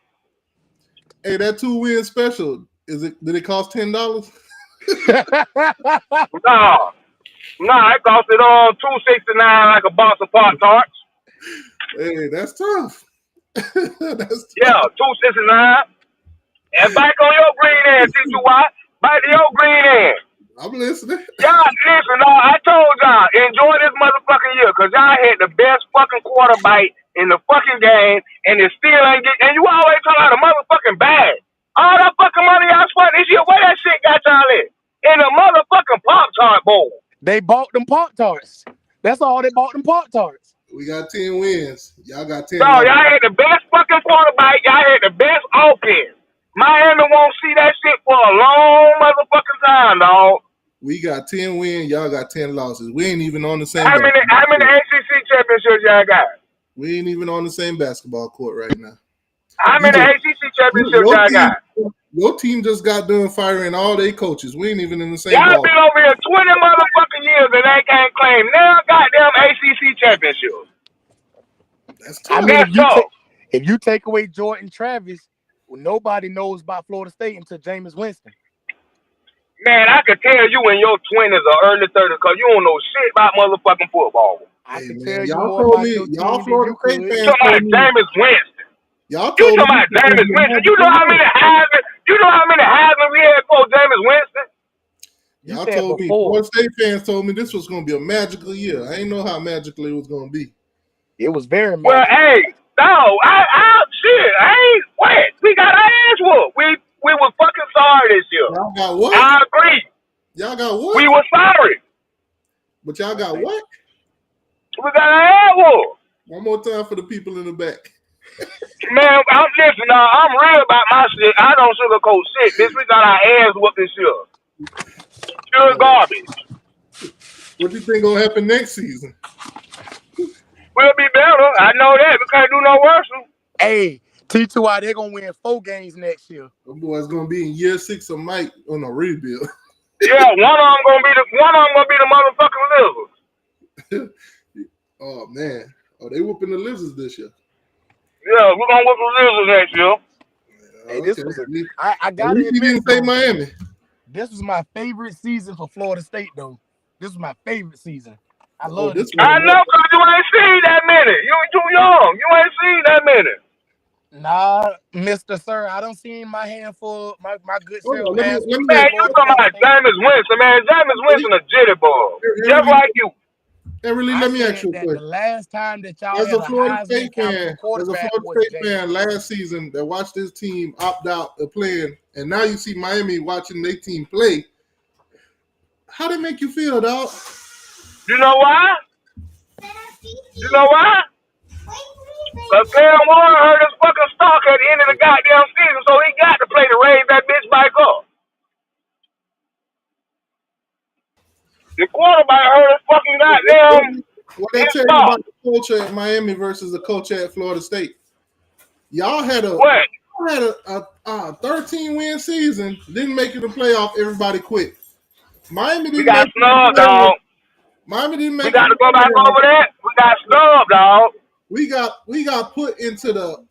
Hey, that 2-win special, did it cost $10? Nah, it cost it on $2.69 like a box of Pop-Tarts. Hey, that's tough. Yeah, $2.69. And back on your green ass, T2Y. Back to your green ass. I'm listening. Y'all, listen, I told y'all, enjoy this motherfucking year, because y'all had the best fucking quarterback in the fucking game, and it still ain't get. And you always talk about a motherfucking bag. All that fucking money y'all spent this year, where that shit got y'all at? In a motherfucking Pop-Tart bowl. They bought them Pop-Tarts. That's all they bought them Pop-Tarts. We got 10 wins. Y'all got 10. So y'all had the best fucking quarterback. Y'all had the best offense. Miami won't see that shit for a long motherfucking time, dog. We got 10 wins. Y'all got 10 losses. We ain't even on the same. How many ACC championships y'all got? We ain't even on the same basketball court right now. How many ACC championships y'all got? Your team just got done firing all their coaches. We ain't even in the same. Y'all been over here 20 motherfucking years and they can't claim now goddamn ACC championship. That's tough. I mean, if you take away Jordan Travis, well, nobody knows about Florida State until Jameis Winston. Man, I could tell you in your 20s or early 30s because you don't know shit about motherfucking football. I Hey, can man, tell you y'all more told about me, your y'all team Florida than State you fans. You talking about Jameis Winston. Y'all You told talking about Jameis Winston. You know how many Heisman? You know how many Heisman we had for Jameis Winston? Y'all told me, Florida State fans told me this was going to be a magical year. I didn't know how magical it was going to be. It was very magical. Well, hey, no, shit, I ain't wet. We got our ass whooped. We were fucking sorry this year. Y'all got what? I agree. Y'all got what? We were sorry. But y'all got what? We got our ass whooped. One more time for the people in the back. Man, listen, I'm real about my shit. I don't sugarcoat shit. Bitch, we got our ass whooped this year. Pure garbage. What do you think gonna happen next season? We'll be better. I know that. We can't do no worse. Hey, T2I, they're gonna win 4 games next year. The boy's gonna be in year 6 of Mike on a rebuild. Yeah, one of them gonna be the motherfucking Lizards. Oh man, they whooping the Lizards this year. Yeah, we're gonna whoop the Lizards next year. Hey, this was I gotta admit, you didn't say Miami. This was my favorite season for Florida State, though. This was my favorite season. I love this. I know, because you ain't seen that many. You too young. You ain't seen that many. Nah, Mr. Sir, I don't see my handful, my good self. Man, you talking about Jameis Winston, man. Jameis Winston a jitty ball. Just like you. Let me ask you a question. The last time that y'all as had a Florida State fan, fan last season that watched this team opt out of playing, and now you see Miami watching their team play. How did it make you feel, dog? You know why? You know why? Because Cam Warren hurt his fucking stock at the end of the goddamn season, so he got to play to raise that bitch back up. The quarterback hurt his fucking goddamn. What they tell you about the culture at Miami versus the culture at Florida State? Y'all had a 13-win season, didn't make it to playoff. Everybody quit. Miami didn't. We got snubbed, dog. Miami didn't make. We got to go back over that. We got snubbed, dog. We got put into the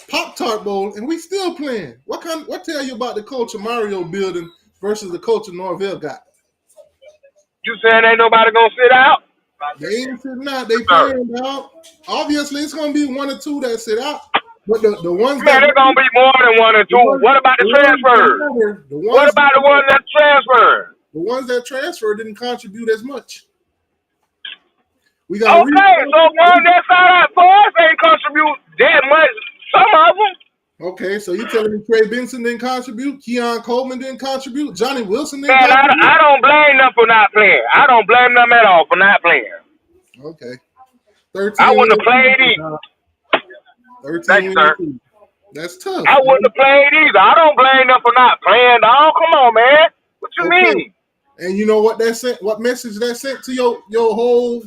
Pop-Tart Bowl, and we still playing. What tell you about the culture Mario building versus the culture Norvell got? You saying ain't nobody gonna sit out? They ain't sitting out. They playing out. Obviously, it's gonna be 1 or 2 that sit out. But the ones man, there's gonna be more than 1 or 2. What about the transfer? What about the ones that transfer? The ones that transfer didn't contribute as much. We got okay, so one that side out for us ain't contribute that much. Some of them. Okay, so you telling me Trey Benson didn't contribute? Keon Coleman didn't contribute? Johnny Wilson didn't contribute? I don't blame them for not playing. I don't blame them at all for not playing. Okay. 13 I wouldn't have played either. 13 Thank you, sir. That's tough. I wouldn't have played either. I don't blame them for not playing, dog. Come on, man. What you mean? And you know what that sent? What message that sent to your whole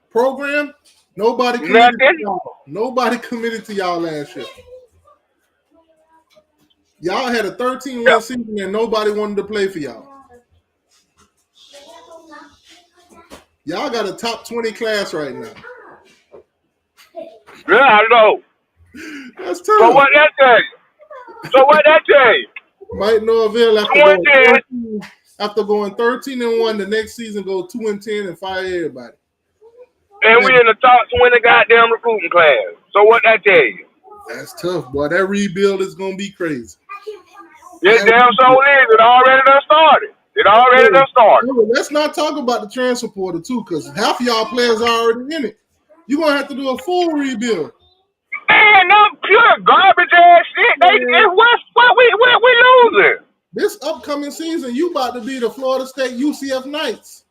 program? Nobody committed to y'all. Nobody committed to y'all last year. Y'all had a 13-win season and nobody wanted to play for y'all. Y'all got a top 20 class right now. Yeah, I know. That's tough. So what that tell you? Mike Norvell after going 13-1, the next season go 2-10 and fire everybody. And we in the top 20 goddamn recruiting class. So what that tell you? That's tough, boy. That rebuild is gonna be crazy. Yeah, damn so is. It already done started. It already done started. Let's not talk about the transfer portal too, because half of y'all players are already in it. You're gonna have to do a full rebuild. Man, no pure garbage ass shit. What we losing? This upcoming season, you about to be the Florida State UCF Knights.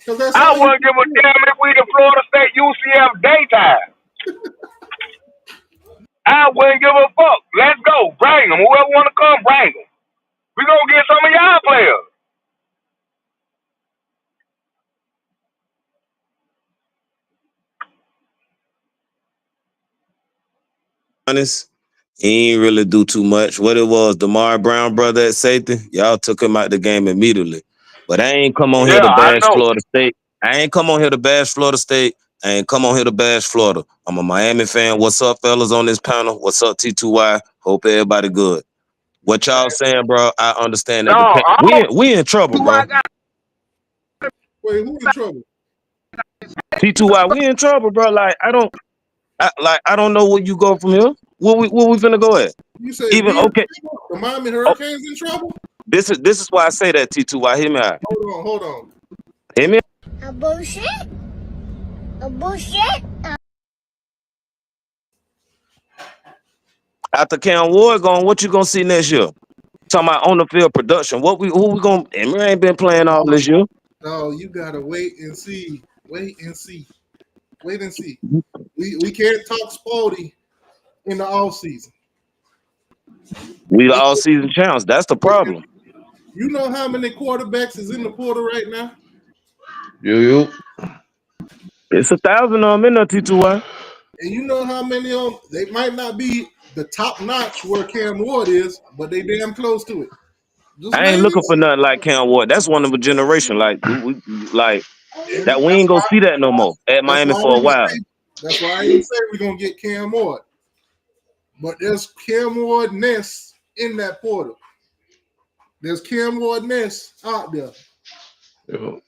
That's I wouldn't give a damn if we the Florida State UCF daytime. I wouldn't give a fuck. Let's go. Bring them. Whoever want to come, bring them. We gonna get some of y'all players. Honest, he ain't really do too much. What it was, DeMar Brown brother at safety, y'all took him out the game immediately. But I ain't come on here to bash Florida State. I ain't come on here to bash Florida State. I ain't come on here to bash Florida. I'm a Miami fan. What's up, fellas on this panel? What's up, T2Y? Hope everybody good. What y'all saying, bro? I understand that. We in trouble, bro. Wait, who in trouble? T2Y, we in trouble, bro. Like I don't know where you go from here. Where we finna go at? You say okay. The Miami Hurricanes in trouble? This is why I say that, T2Y. Hear me out. Hold on. Hear me? A bullshit. After Cam Ward gone, what you gonna see next year? Talking about on the field production. Who we gonna? Emery ain't been playing all this year. No, you gotta wait and see. Wait and see. We can't talk Spalding in the off season. We the all season champs. That's the problem. You know how many quarterbacks is in the portal right now? Yo. It's 1,000 of them in there, T2Y. And you know how many of them, they might not be the top notch where Cam Ward is, but they damn close to it. I ain't looking for nothing like Cam Ward. That's one of a generation. Like we ain't gonna see that no more at Miami for a while. That's why I didn't say we're gonna get Cam Ward. But there's Cam Ward-ness in that portal. There's Cam Ward-ness out there. Yo.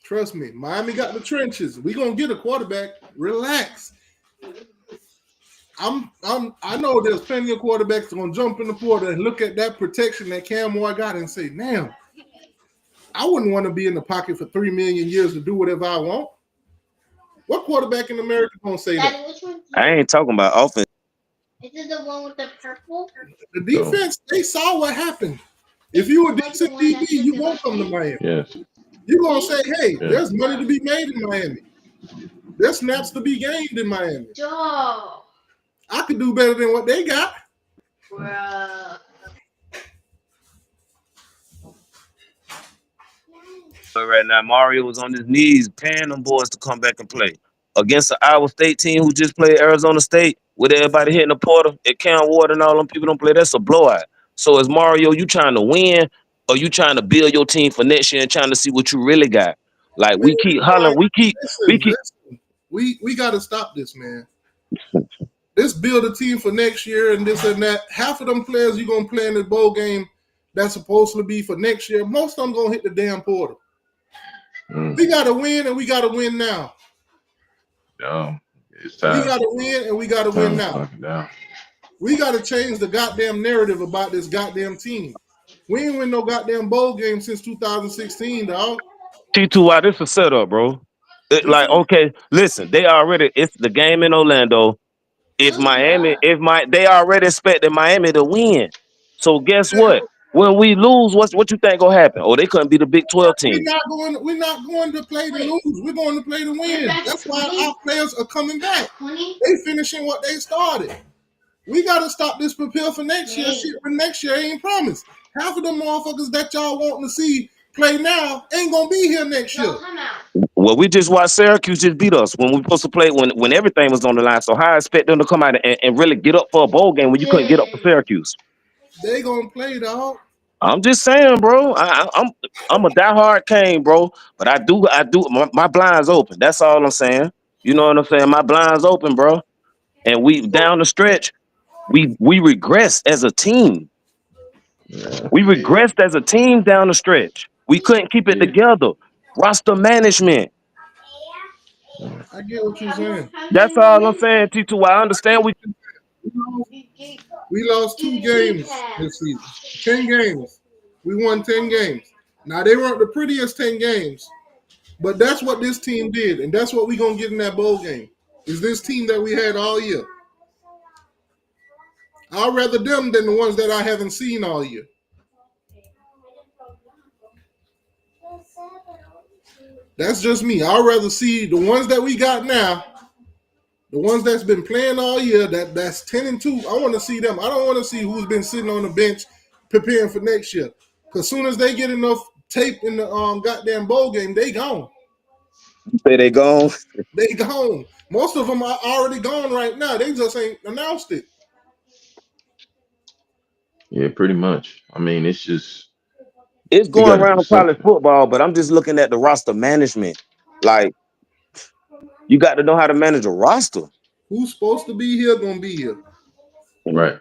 Trust me, Miami got the trenches. We're gonna get a quarterback. Relax. I know there's plenty of quarterbacks gonna jump in the portal and look at that protection that Cam Ward got and say, damn, I wouldn't want to be in the pocket for 3 million years to do whatever I want. What quarterback in America gonna say that? I ain't talking about offense. Is it the one with the purple? The defense, they saw what happened. If you were decent DB, you won't come to Miami. Yes. You're going to say, hey, there's money to be made in Miami. There's snaps to be gained in Miami. Joe. I could do better than what they got. Bruh. Right now, Mario was on his knees paying them boys to come back and play against the Iowa State team who just played Arizona State with everybody hitting the portal. At Cam Ward and all them people don't play. That's a blowout. So as Mario, you trying to win or you trying to build your team for next year and trying to see what you really got? Like we keep hollering, we got to stop this, man. Let's build a team for next year and this and that. Half of them players you're gonna play in the bowl game that's supposed to be for next year. Most of them gonna hit the damn portal. We got to win, and we got to win now. No, it's time. We got to win, and we got to win now. We got to change the goddamn narrative about this goddamn team. We ain't win no goddamn bowl game since 2016, dog. T2Y, this is a setup, bro. Okay, listen, it's the game in Orlando. They already expected Miami to win. So guess what? When we lose, what you think gonna happen? Oh, they couldn't be the Big 12 team. We're not going to play to lose. We're going to play to win. That's why our players are coming back. They finishing what they started. We got to stop this prepare for next year. Shit, for next year ain't promised. Half of them motherfuckers that y'all wanting to see play now ain't gonna be here next year. Well, we just watched Syracuse just beat us when we supposed to play when everything was on the line. So how I expect them to come out and really get up for a bowl game when you couldn't get up for Syracuse? They gonna play, dog. I'm just saying, bro. I'm a diehard Cane, bro. But I do my blinds open. That's all I'm saying. You know what I'm saying? My blinds open, bro. And we down the stretch, we regressed as a team. We regressed as a team down the stretch. We couldn't keep it together. Roster management. I get what you're saying. That's all I'm saying, T2. I understand We lost 2 games this season. 10 games. We won 10 games. Now they weren't the prettiest 10 games, but that's what this team did, and that's what we're gonna get in that bowl game. Is this team that we had all year? I'd rather them than the ones that I haven't seen all year. That's just me. I'd rather see the ones that we got now, the ones that's been playing all year, that's 10-2. I want to see them. I don't want to see who's been sitting on the bench preparing for next year. Because soon as they get enough tape in the goddamn bowl game, they gone. Say they gone. They gone. Most of them are already gone right now. They just ain't announced it. Yeah, pretty much. I mean, it's just It's going around college football, but I'm just looking at the roster management. Like, you got to know how to manage a roster. Who's supposed to be here gonna be here. Right.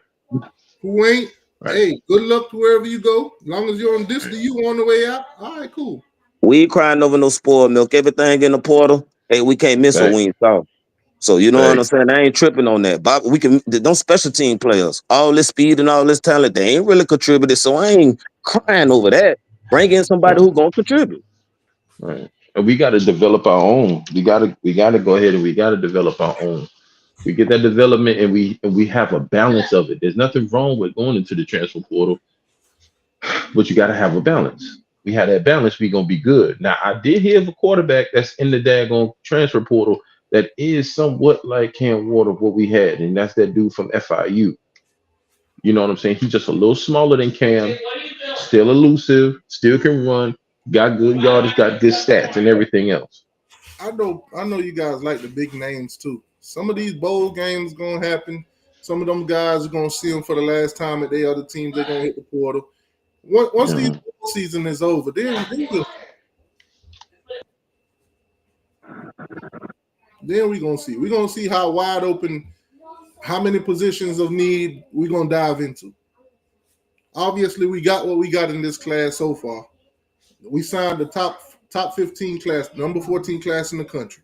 Who ain't? Right. Hey, good luck to wherever you go. As long as you're on this to you on the way out. All right, cool. We ain't crying over no spoiled milk. Everything in the portal. Hey, we can't miss what we ain't saw. So you know what I'm saying? I ain't tripping on that. But we can those special team players, all this speed and all this talent, they ain't really contributed. So I ain't crying over that. Bring in somebody who gonna contribute. Right. And we got to develop our own. We got to go ahead and we got to develop our own. We get that development and we have a balance of it. There's nothing wrong with going into the transfer portal, but you got to have a balance. We have that balance, we gonna be good. Now, I did hear of a quarterback that's in the daggone transfer portal that is somewhat like Cam Ward, what we had, and that's that dude from FIU. You know what I'm saying? He's just a little smaller than Cam, still elusive, still can run, got good yardage, got good stats, and everything else. I know you guys like the big names too. Some of these bowl games gonna happen. Some of them guys are gonna see them for the last time at their other teams. They're gonna hit the portal. Once the season is over, then we're gonna see. We're gonna see how wide open, how many positions of need we're gonna dive into. Obviously, we got what we got in this class so far. We signed the top 15 class, number 14 class in the country.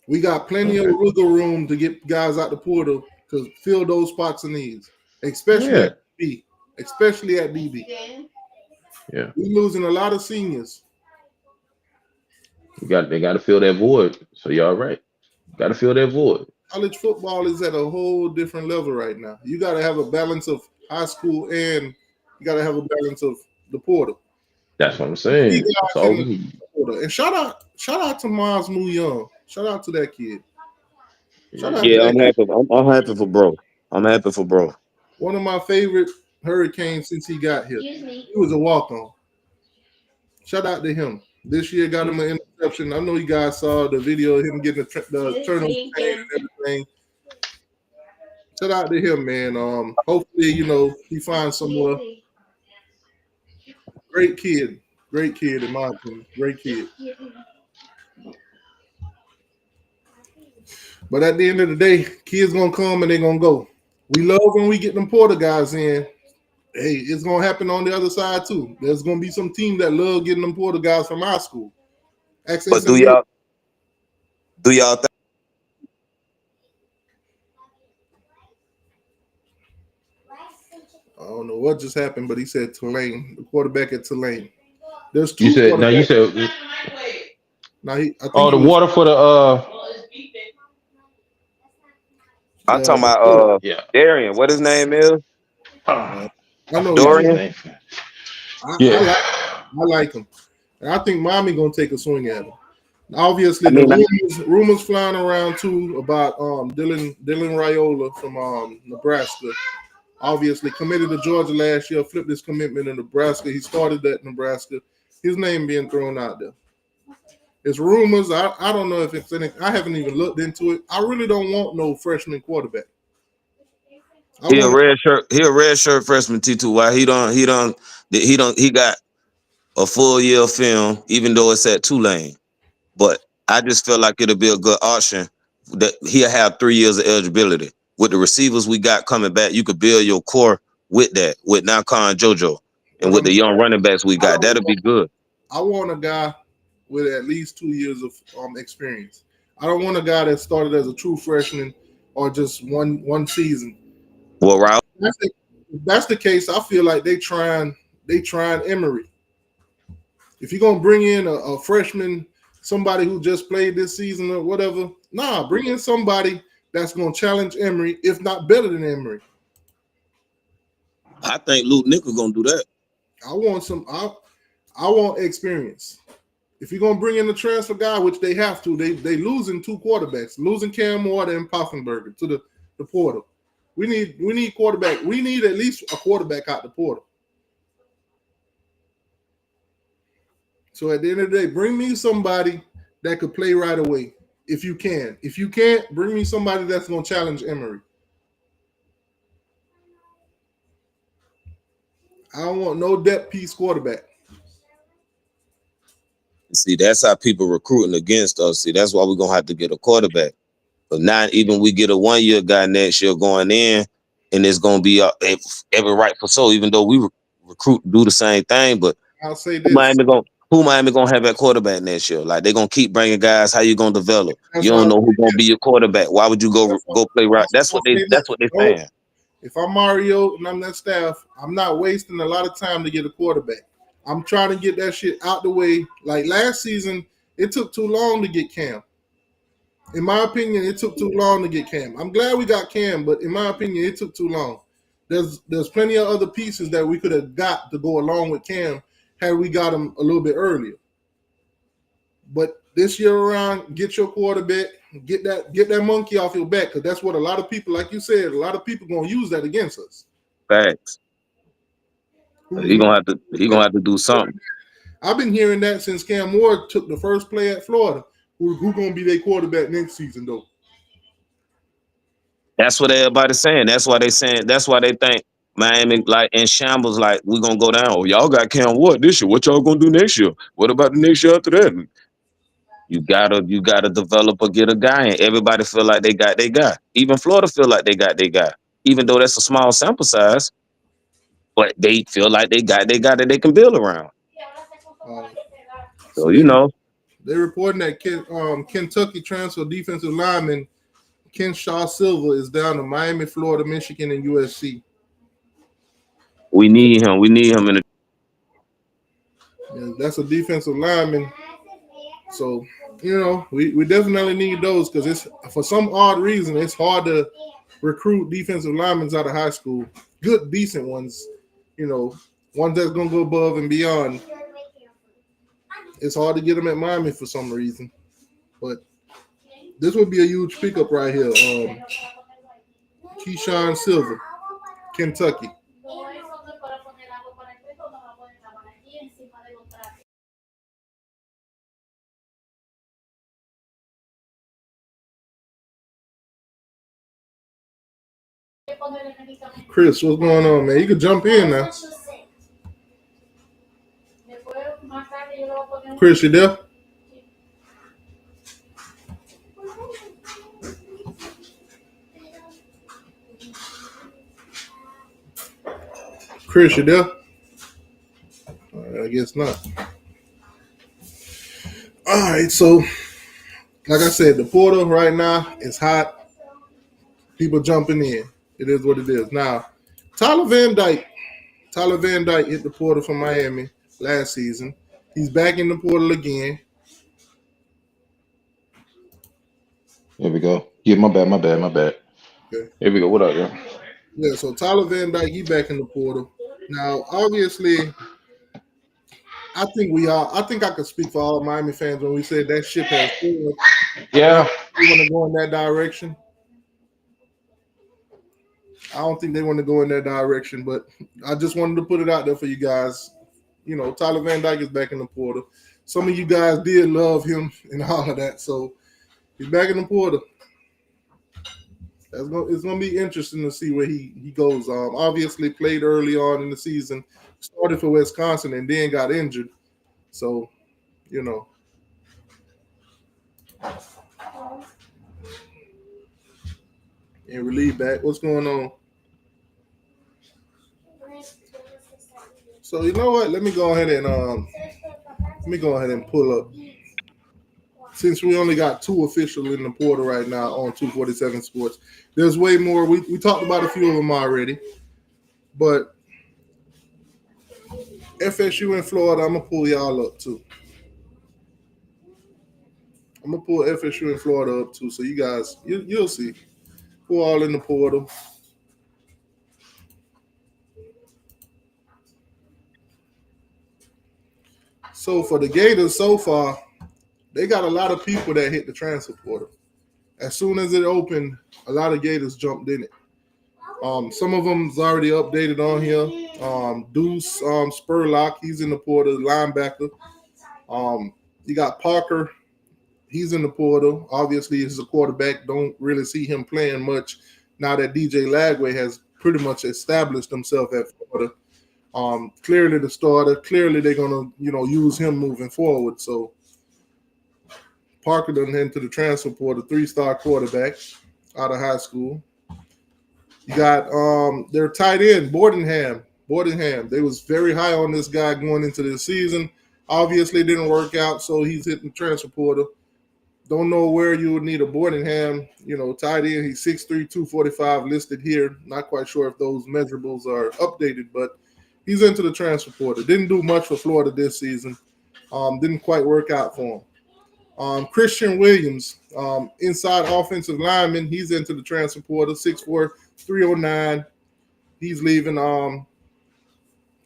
We got plenty of wiggle room to get guys out the portal to fill those spots of needs, especially at DB. Especially at DB. Yeah, we're losing a lot of seniors. They got to fill that void. So y'all right. Got to fill that void. College football is at a whole different level right now. You got to have a balance of high school and you got to have a balance of the portal. That's what I'm saying. That's all we need. And shout out to Miles Young. Shout out to that kid. I'm happy for bro. I'm happy for bro. One of my favorite Hurricanes since he got here. He was a walk-on. Shout out to him. This year got him an interception. I know you guys saw the video of him getting the turnover and everything. Shout out to him, man. Hopefully, he finds somewhere. Great kid in my opinion. Great kid. But at the end of the day, kids gonna come and they're gonna go. We love when we get them porter guys in. Hey, it's gonna happen on the other side too. There's gonna be some team that love getting them porter guys from our school. But do y'all think? I don't know what just happened, but he said Tulane, the quarterback at Tulane. There's two. You said now. You said. Now I think the water for the. I'm talking about Darian. What his name is? I know Dorian. I like him. And I think Miami gonna take a swing at him. Obviously, rumors flying around too about Dylan Raiola from Nebraska. Obviously, committed to Georgia last year, flipped his commitment in Nebraska. He started at Nebraska. His name being thrown out there. It's rumors. I don't know if it's anything. I haven't even looked into it. I really don't want no freshman quarterback. He a red shirt freshman T2. Why he got a full year of film, even though it's at Tulane. But I just feel like it'll be a good option that he'll have 3 years of eligibility. With the receivers we got coming back, you could build your core with that, with Nakan JoJo. And with the young running backs we got, that'll be good. I want a guy with at least 2 years of experience. I don't want a guy that started as a true freshman or just one season. Well, Ralph, If that's the case, I feel like they trying Emery. If you're gonna bring in a freshman, somebody who just played this season or whatever, bring in somebody that's gonna challenge Emery, if not better than Emery. I think Luke Nickel gonna do that. I want experience. If you're gonna bring in a transfer guy, which they have to, they losing 2 quarterbacks, losing Cam Ward and Poffenberger to the portal. We need quarterback. We need at least a quarterback out the portal. So at the end of the day, bring me somebody that could play right away. If you can. If you can't, bring me somebody that's gonna challenge Emery. I don't want no depth piece quarterback. See, that's how people recruiting against us. See, that's why we're gonna have to get a quarterback. But not even we get a 1-year guy next year going in, and it's gonna be every right for so. Even though we recruit do the same thing, but I'll say this: who Miami gonna have at quarterback next year? Like they're gonna keep bringing guys. How you gonna develop? that's You don't know who's gonna be your quarterback. Why would you go play right? That's what they saying. If I'm Mario and I'm that staff, I'm not wasting a lot of time to get a quarterback. I'm trying to get that shit out the way. Like last season, it took too long to get Cam. In my opinion, it took too long to get Cam. I'm glad we got Cam, but in my opinion, it took too long. There's plenty of other pieces that we could have got to go along with Cam had we got him a little bit earlier. But this year around, get your quarterback, get that monkey off your back, because that's what a lot of people, like you said, a lot of people gonna use that against us. Facts. He gonna have to do something. I've been hearing that since Cam Ward took the first play at Florida. Who gonna be their quarterback next season though? That's what everybody's saying. That's why they think Miami like in shambles. Like we gonna go down. Oh, y'all got Cam Ward this year. What y'all gonna do next year? What about the next year after that? You gotta develop or get a guy, and everybody feel like they got their guy. Even Florida feel like they got their guy, even though that's a small sample size. But they feel like they got their guy that they can build around. So they're reporting that Kentucky transfer defensive lineman Ken Shaw Silva is down to Miami, Florida, Michigan, and USC. We need him. We need him in the. Yeah, that's a defensive lineman. So, we definitely need those because it's for some odd reason it's hard to recruit defensive linemen out of high school. Good, decent ones, ones that's gonna go above and beyond. It's hard to get them at Miami for some reason, but this would be a huge pickup right here. Keyshawn Silva, Kentucky. Chris, what's going on, man? You can jump in now. Chris, you there? Chris, you there? I guess not. All right, so like I said, the portal right now is hot. People jumping in. It is what it is. Now, Tyler Van Dyke hit the portal from Miami last season. He's back in the portal again. There we go. Yeah, my bad. Okay. Here we go. What up, yo? Yeah, so Tyler Van Dyke, he back in the portal. Now, obviously, I think I could speak for all Miami fans when we said that ship has sailed. Yeah. We want to go in that direction. I don't think they want to go in that direction, but I just wanted to put it out there for you guys. Tyler Van Dyke is back in the portal. Some of you guys did love him and all of that, so he's back in the portal. It's going to be interesting to see where he goes. Obviously, played early on in the season, started for Wisconsin, and then got injured. So, and relief back. What's going on? So you know what? Let me go ahead and pull up since we only got 2 official in the portal right now on 247 Sports, there's way more. We talked about a few of them already, but FSU in Florida, I'm gonna pull y'all up too. I'm gonna pull FSU in Florida up too, so you guys you'll see who all in the portal. So for the Gators so far, they got a lot of people that hit the transfer portal. As soon as it opened, a lot of Gators jumped in it. Some of them's already updated on here. Deuce Spurlock, he's in the portal, linebacker. You got Parker, he's in the portal. Obviously, he's a quarterback. Don't really see him playing much now that DJ Lagway has pretty much established himself at Florida. Clearly the starter. Clearly they're gonna, use him moving forward. So Parker done into the transfer portal, 3-star quarterback out of high school. You got their tight end, Bordenham. They was very high on this guy going into the season. Obviously, it didn't work out, so he's hitting the transfer portal. Don't know where you would need a Bordenham, tight end. He's 6'3", 245 listed here. Not quite sure if those measurables are updated, but he's into the transfer portal. Didn't do much for Florida this season. Didn't quite work out for him. Christian Williams, inside offensive lineman, he's into the transfer portal, 6'4", 309. He's leaving.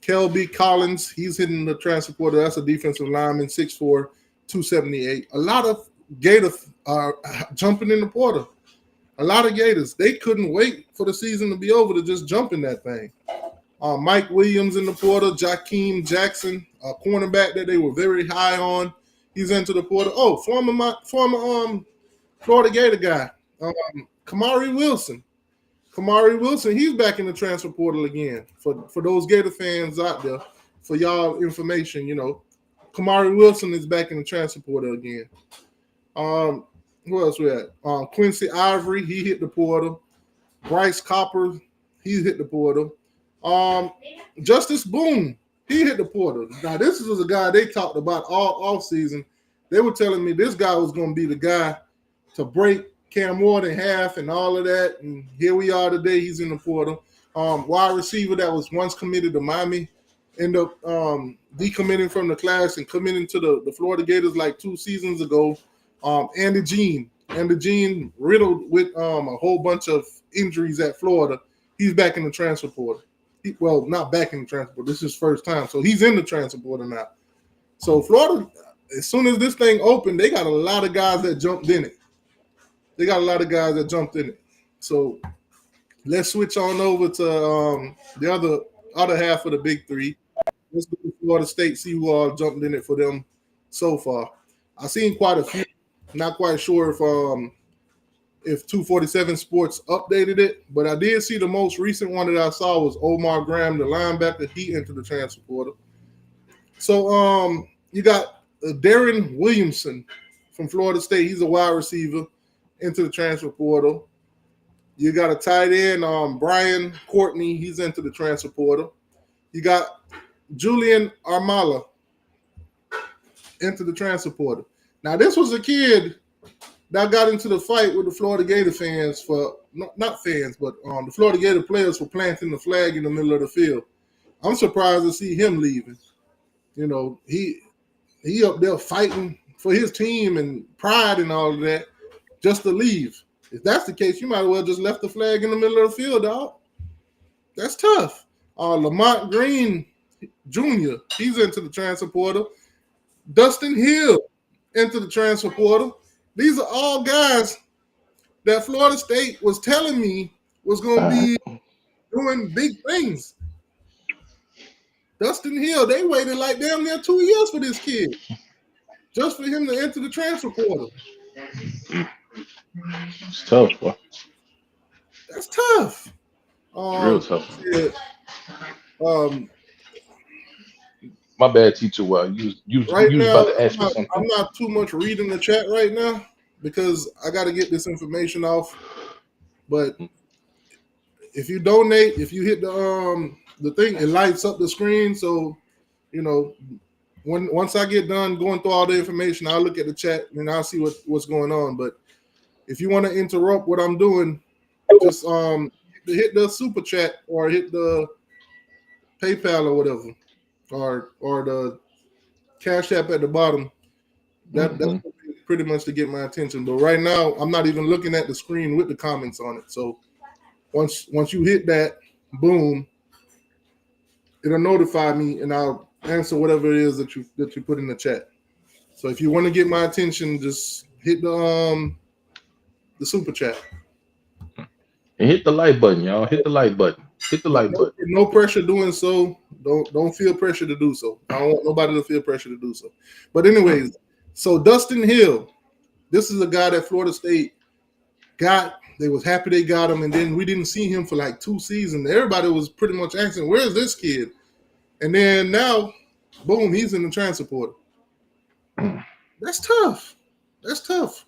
Kelby Collins, he's hitting the transfer portal. That's a defensive lineman, 6'4", 278. A lot of Gators are jumping in the portal. A lot of Gators. They couldn't wait for the season to be over to just jump in that thing. Mike Williams in the portal, Jakeem Jackson, a cornerback that they were very high on. He's into the portal. Oh, former Florida Gator guy, Kamari Wilson. He's back in the transfer portal again. For those Gator fans out there, for y'all information, Kamari Wilson is back in the transfer portal again. Who else we had? Quincy Ivory, he hit the portal. Bryce Copper, he hit the portal. Justice Boone, he hit the portal. Now, this was a guy they talked about all offseason. They were telling me this guy was going to be the guy to break Cam Ward in half and all of that. And here we are today. He's in the portal. Wide receiver that was once committed to Miami, ended up decommitting from the class and committing to the Florida Gators like 2 seasons ago. Andy Jean riddled with a whole bunch of injuries at Florida. He's back in the transfer portal. Not back in the transfer portal. This is his first time. So he's in the transfer portal now. So Florida, as soon as this thing opened, they got a lot of guys that jumped in it. So let's switch on over to the other half of the big three. Let's go to Florida State, see who all jumped in it for them so far. I've seen quite a few. Not quite sure if 247 Sports updated it, but I did see the most recent one that I saw was Omar Graham, the linebacker. He entered the transfer portal. So you got Darren Williamson from Florida State. He's a wide receiver into the transfer portal. You got a tight end, Brian Courtney. He's into the transfer portal. You got Julian Armala into the transfer portal. Now, this was a kid that got into the fight with the Florida Gator fans the Florida Gator players for planting the flag in the middle of the field. I'm surprised to see him leaving. He up there fighting for his team and pride and all of that just to leave. If that's the case, you might as well just left the flag in the middle of the field, dog. That's tough. Lamont Green Jr., he's into the transfer portal. Dustin Hill into the transfer portal. These are all guys that Florida State was telling me was going to be doing big things. Dustin Hill, they waited like damn near 2 years for this kid just for him to enter the transfer portal. It's tough, boy. That's tough. Real tough. Yeah. My bad, teacher. You was about to ask me something. I'm not too much reading the chat right now because I got to get this information off. But if you donate, if you hit the thing, it lights up the screen. So, once I get done going through all the information, I'll look at the chat and I'll see what's going on. But if you want to interrupt what I'm doing, just hit the super chat or hit the PayPal or whatever, or the Cash App at the bottom. That's pretty much to get my attention. But right now, I'm not even looking at the screen with the comments on it. So once you hit that, boom, it'll notify me and I'll answer whatever it is that you put in the chat. So if you want to get my attention, just hit the super chat. And hit the like button, y'all. Hit the like button. Hit the like button. No pressure doing so. Don't feel pressure to do so. I don't want nobody to feel pressure to do so. But anyways, so Dustin Hill, this is a guy that Florida State got. They was happy they got him, and then we didn't see him for like 2 seasons. Everybody was pretty much asking, where's this kid? And then now, boom, he's in the transfer portal. That's tough. That's tough.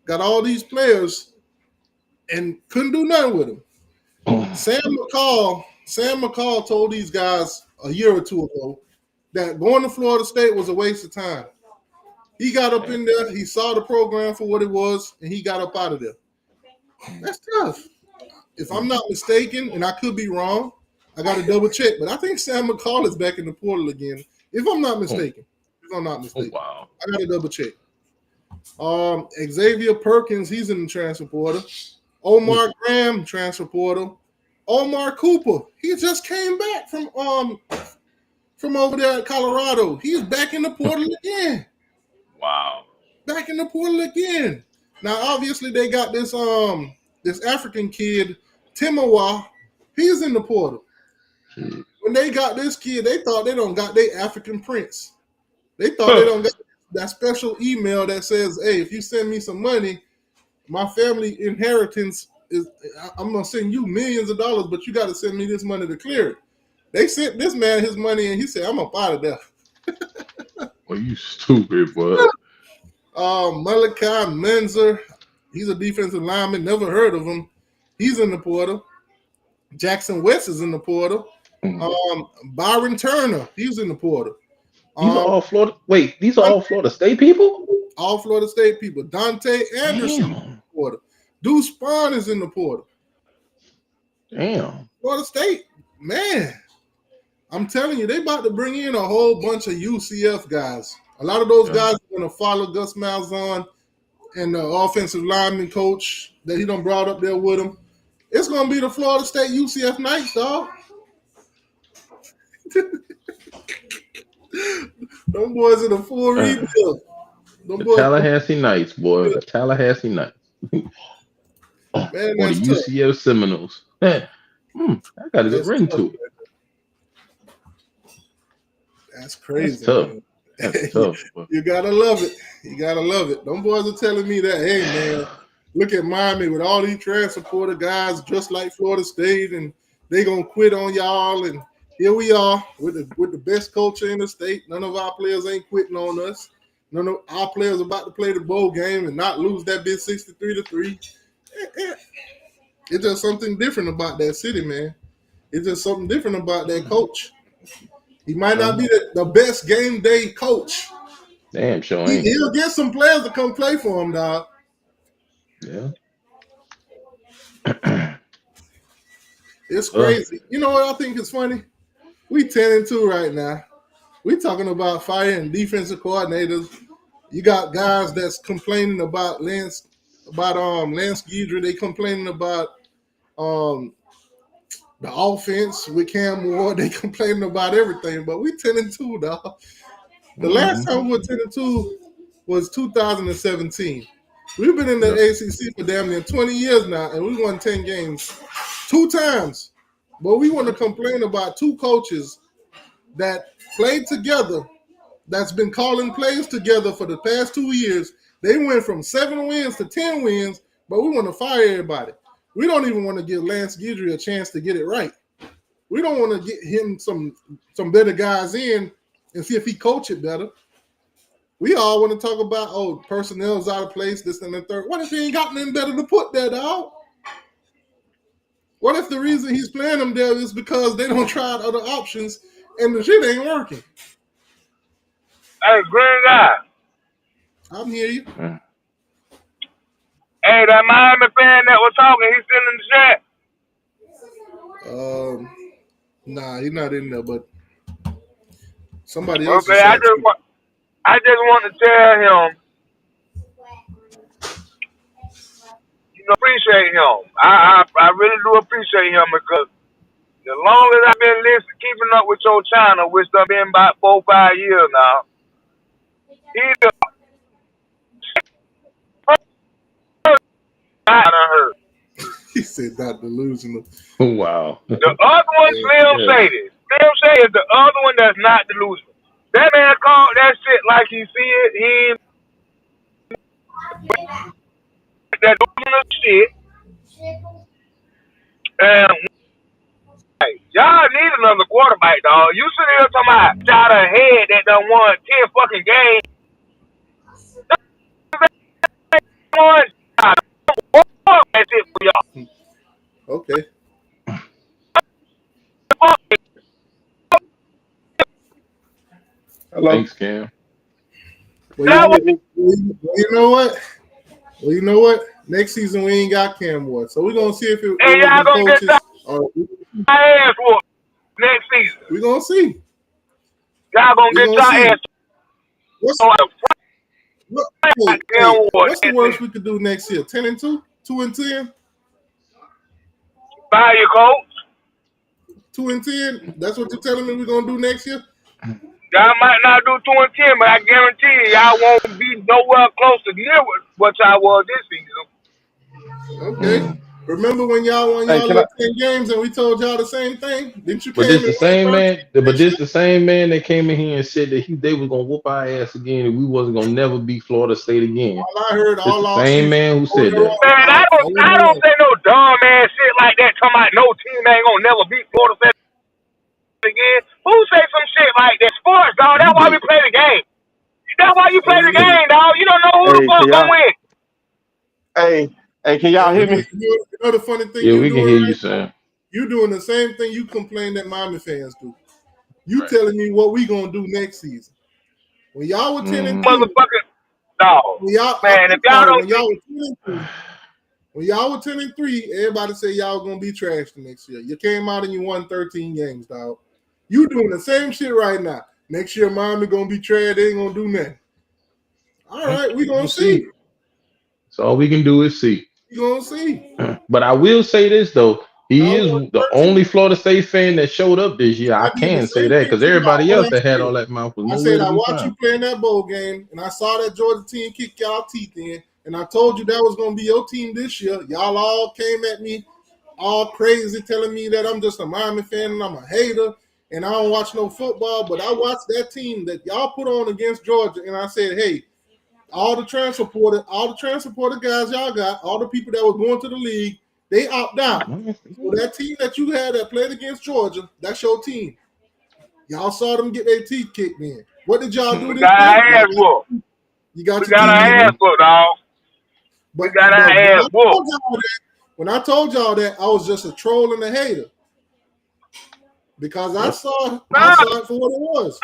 Got all these players and couldn't do nothing with them. Sam McCall told these guys a year or two ago that going to Florida State was a waste of time. He got up in there, he saw the program for what it was, and he got up out of there. That's tough. If I'm not mistaken, and I could be wrong, I got to double check, but I think Sam McCall is back in the portal again, if I'm not mistaken. Wow. I got to double check. Xavier Perkins, he's in the transfer portal. Omar Graham, transfer portal. Omar Cooper, he just came back from over there at Colorado. He's back in the portal again. Wow. Back in the portal again. Now, obviously, they got this African kid, Timawa. He's in the portal. When they got this kid, they thought they don't got their African prince. They thought they don't got that special email that says, hey, if you send me some money, my family inheritance I'm going to send you millions of dollars, but you got to send me this money to clear it. They sent this man his money, and he said, I'm up out of there. Well, you stupid, boy. Malachi Menzer, he's a defensive lineman. Never heard of him. He's in the portal. Jackson West is in the portal. Byron Turner, he's in the portal. These are all Florida. Wait, these are all Florida State people? All Florida State people. Dante Anderson is in the portal. Deuce Spahn is in the portal. Damn. Florida State, man. I'm telling you, they about to bring in a whole bunch of UCF guys. A lot of those guys are going to follow Gus Malzahn and the offensive lineman coach that he done brought up there with him. It's going to be the Florida State UCF Knights, dog. Them boys in a full rebuild. The Tallahassee Knights, boy. The Tallahassee Knights. Man, or the UCF Seminoles. I got a good ring to it. That's crazy. That's tough. That's tough. You gotta love it. You gotta love it. Them boys are telling me that, hey man, look at Miami with all these transfer portal guys just like Florida State, and they gonna quit on y'all. And here we are with the best culture in the state. None of our players ain't quitting on us. None of our players are about to play the bowl game and not lose that bit 63-3. It's just something different about that city, man. It's just something different about that coach. He might not be the best game day coach. Damn, sure ain't. He'll get some players to come play for him, dog. Yeah. It's crazy. You know what I think is funny? We 10-2 right now. We talking about firing defensive coordinators. You got guys that's complaining about Lance Guidry. They complaining about the offense with Cam Ward. They complaining about everything. But we 10-2, dog. The last time we were 10-2 was 2017. We've been in the ACC for damn near 20 years now, and we won 10 games 2 times. But we want to complain about 2 coaches that played together, that's been calling plays together for the past 2 years. They went from 7 wins to 10 wins, but we want to fire everybody. We don't even want to give Lance Guidry a chance to get it right. We don't want to get him some better guys in and see if he coach it better. We all want to talk about, personnel's out of place, this and the third. What if he ain't got nothing better to put there, dog? What if the reason he's playing them there is because they don't try out other options and the shit ain't working? Hey, green guy. I'm hear you. Hey, that Miami fan that was talking, he's still in the chat. Nah, he's not in there, but somebody else Okay, is I chat. just want to tell him, appreciate him. I really do appreciate him because the longest I've been listening, keeping up with your channel, which I've been about 4 or 5 years now, he's the first I done heard. He said not delusional. Wow. The other one, Slim Shady. Slim Shady is the other one that's not delusional. That man called that shit like he see it. He ain't that delusional shit. And y'all need another quarterback, dog. You sitting here talking about shot ahead that done won 10 fucking games. That's it for y'all. Okay. Hello. Thanks, Cam. Well, you know what? Well, you know what? Next season we ain't got Cam Ward, so we're gonna see if it was the coaches. Ass whooped next season. We're gonna see. Y'all gonna get your ass. What's the worst we could do next year? 10-2, 2-10. Buy your coach. 2-10. That's what you're telling me we're gonna do next year. Y'all might not do 2-10, but I guarantee you, y'all won't be nowhere close to near what y'all was this season. Okay. Remember when y'all won y'all 10 games and we told y'all the same thing? Didn't you? But this the same man. But this the same man that came in here and said that they was gonna whoop our ass again and we wasn't gonna never beat Florida State again. All I heard all the same man who said that. Man, I don't say no dumb ass shit like that. Talking about no team ain't gonna never beat Florida State again. Who say some shit like that? Sports, dog. That's why we play the game. That's why you play the game, dog. You don't know who the fuck gonna win. Hey, can y'all hear me? You know the funny thing? Yeah, we can hear you, Sam. You doing the same thing you complain that Miami fans do. You telling me what we gonna do next season? When y'all were 10-2, motherfucker, dog. Man, if y'all don't, when y'all were 10-3, everybody say y'all gonna be trashed next year. You came out and you won 13 games, dog. You doing the same shit right now. Next year, Miami gonna be trash. They ain't gonna do nothing. All right, we gonna see. So all we can do is see. We gonna see. But I will say this though, he is the only Florida State fan that showed up this year. I can say that because everybody else that had all that mouth was I said I watched you play in that bowl game, and I saw that Georgia team kick y'all teeth in, and I told you that was gonna be your team this year. Y'all all came at me all crazy, telling me that I'm just a Miami fan and I'm a hater, and I don't watch no football. But I watched that team that y'all put on against Georgia, and I said, hey, all the transfer portal guys y'all got, all the people that were going to the league, they opt out. So that team that you had that played against Georgia, that's your team. Y'all saw them get their teeth kicked in. What did y'all do? We got our ass whooped. We got our ass whooped, dog. We got our ass whooped. When I told y'all that, I was just a troll and a hater. Because I saw it for what it was.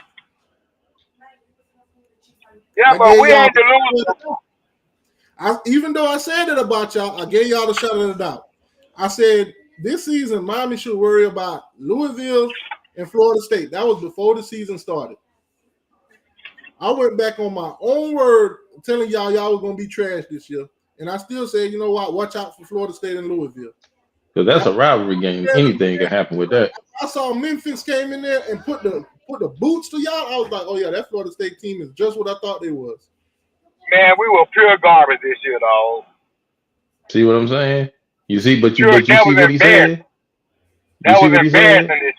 Yeah, but we ain't delusional. Even though I said it about y'all, I gave y'all the shot of the doubt. I said this season, Miami should worry about Louisville and Florida State. That was before the season started. I went back on my own word telling y'all were going to be trash this year. And I still say, you know what, watch out for Florida State and Louisville. Because that's a rivalry game. Anything can happen with that. I saw Memphis came in there and put the boots to y'all. I was like, oh, yeah, that Florida State team is just what I thought they was. Man, we were pure garbage this year, dog. See what I'm saying? You see, but you see what he said? That was embarrassing.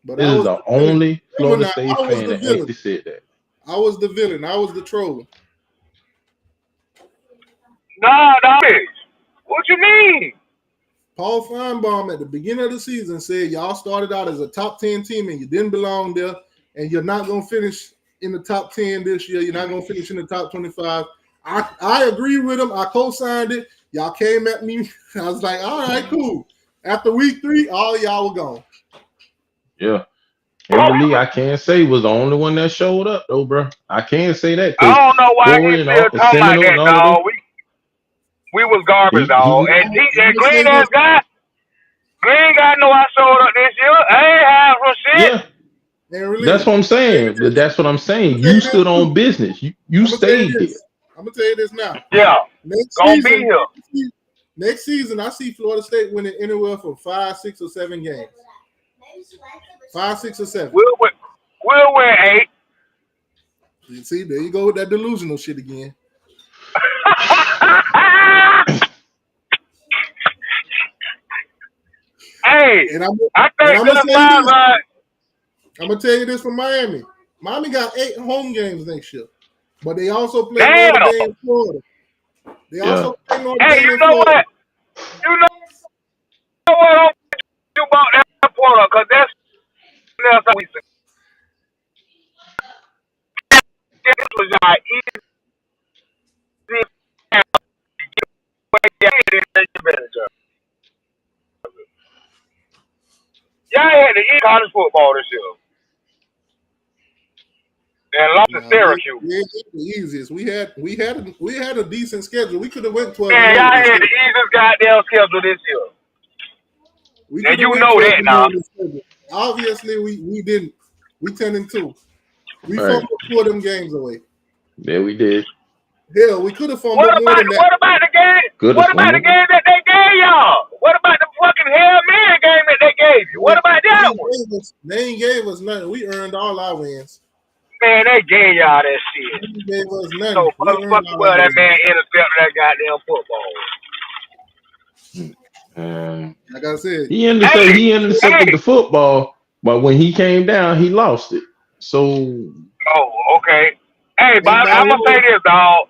This is the only Florida State fan that actually said that. I was the villain. I was the troll. Nah, bitch. What you mean? Paul Feinbaum at the beginning of the season said y'all started out as a top 10 team and you didn't belong there, and you're not going to finish in the top 10 this year. You're not going to finish in the top 25. I agree with him. I co-signed it. Y'all came at me. I was like, all right, cool. After week 3, all y'all were gone. Yeah. Emily, I can't say was the only one that showed up though, bro. I can't say that I because don't know why he Corey and still all talking about Seminole that, and all of them. dog. We was garbage, dog. He And I'm that gonna say green this. ass guy, green guy know I showed up this year. I ain't have some shit. yeah. And That's relief. what I'm I'm gonna tell you saying. But this. that's what I'm I'm saying. gonna tell You you this stood on too. business. You I'm gonna tell you stayed there. this. I'm gonna tell you this now. Yeah, Next gonna be season, here. next season, I see Florida State winning anywhere from 5, 6, or 7 games. 5, 6, or 7. We'll win 8. You see, there you go with that delusional shit again. Hey, And I'm I think gonna Gus tell you this. Malzahn. I'm gonna tell you this from Miami. Miami got 8 home games next year, but they also play Damn. Notre Dame in Florida. They Yeah. also play Notre Hey, Dame you in know Florida. what? You know what? You bought that portal because that's we said. This was our easy. Y'all had to eat college football this year and lost to No, Syracuse. we ain't the easiest. We had a decent schedule. We could have went 12-0 Man, with y'all this had the schedule. easiest goddamn schedule this year. We And could have you went know that 12-0 now. with this schedule. Obviously, we didn't. We 10-2. We All right. fumbled 2 of them games away. Yeah, we did. Hell, we could have What fumbled more about than that. what about the game? Good What as about the one. game that they gave y'all? What about the fucking Hell Man game that they gave you? What about that one? They ain't gave us nothing. We earned all our wins. Man, they gave y'all that shit. They ain't gave us So nothing. We earned motherfucker, all well our that man wins. intercepted that goddamn football. Like I said, He intercepted Hey. the football, but when he came down, he lost it. So Oh, okay. Hey, but and by I'm the gonna say way, this, dog.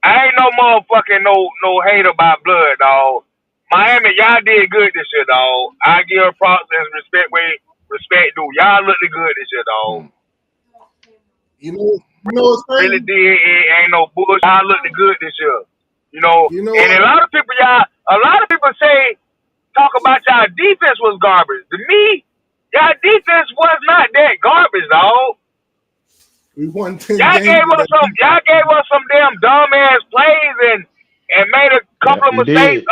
I ain't no motherfucking no hater by blood, dog. Miami, y'all did good this year, dog. I give props and respect due. Y'all looked good this year, dog. you know what's Really crazy? did. It ain't no bullshit. Y'all looked good this year. You know, You know and what? a lot of people say talk about y'all defense was garbage. To me, y'all defense was not that garbage, dog. We won 10 Y'all games with that defense. gave us some damn dumb ass plays and made a couple that of we mistakes. did.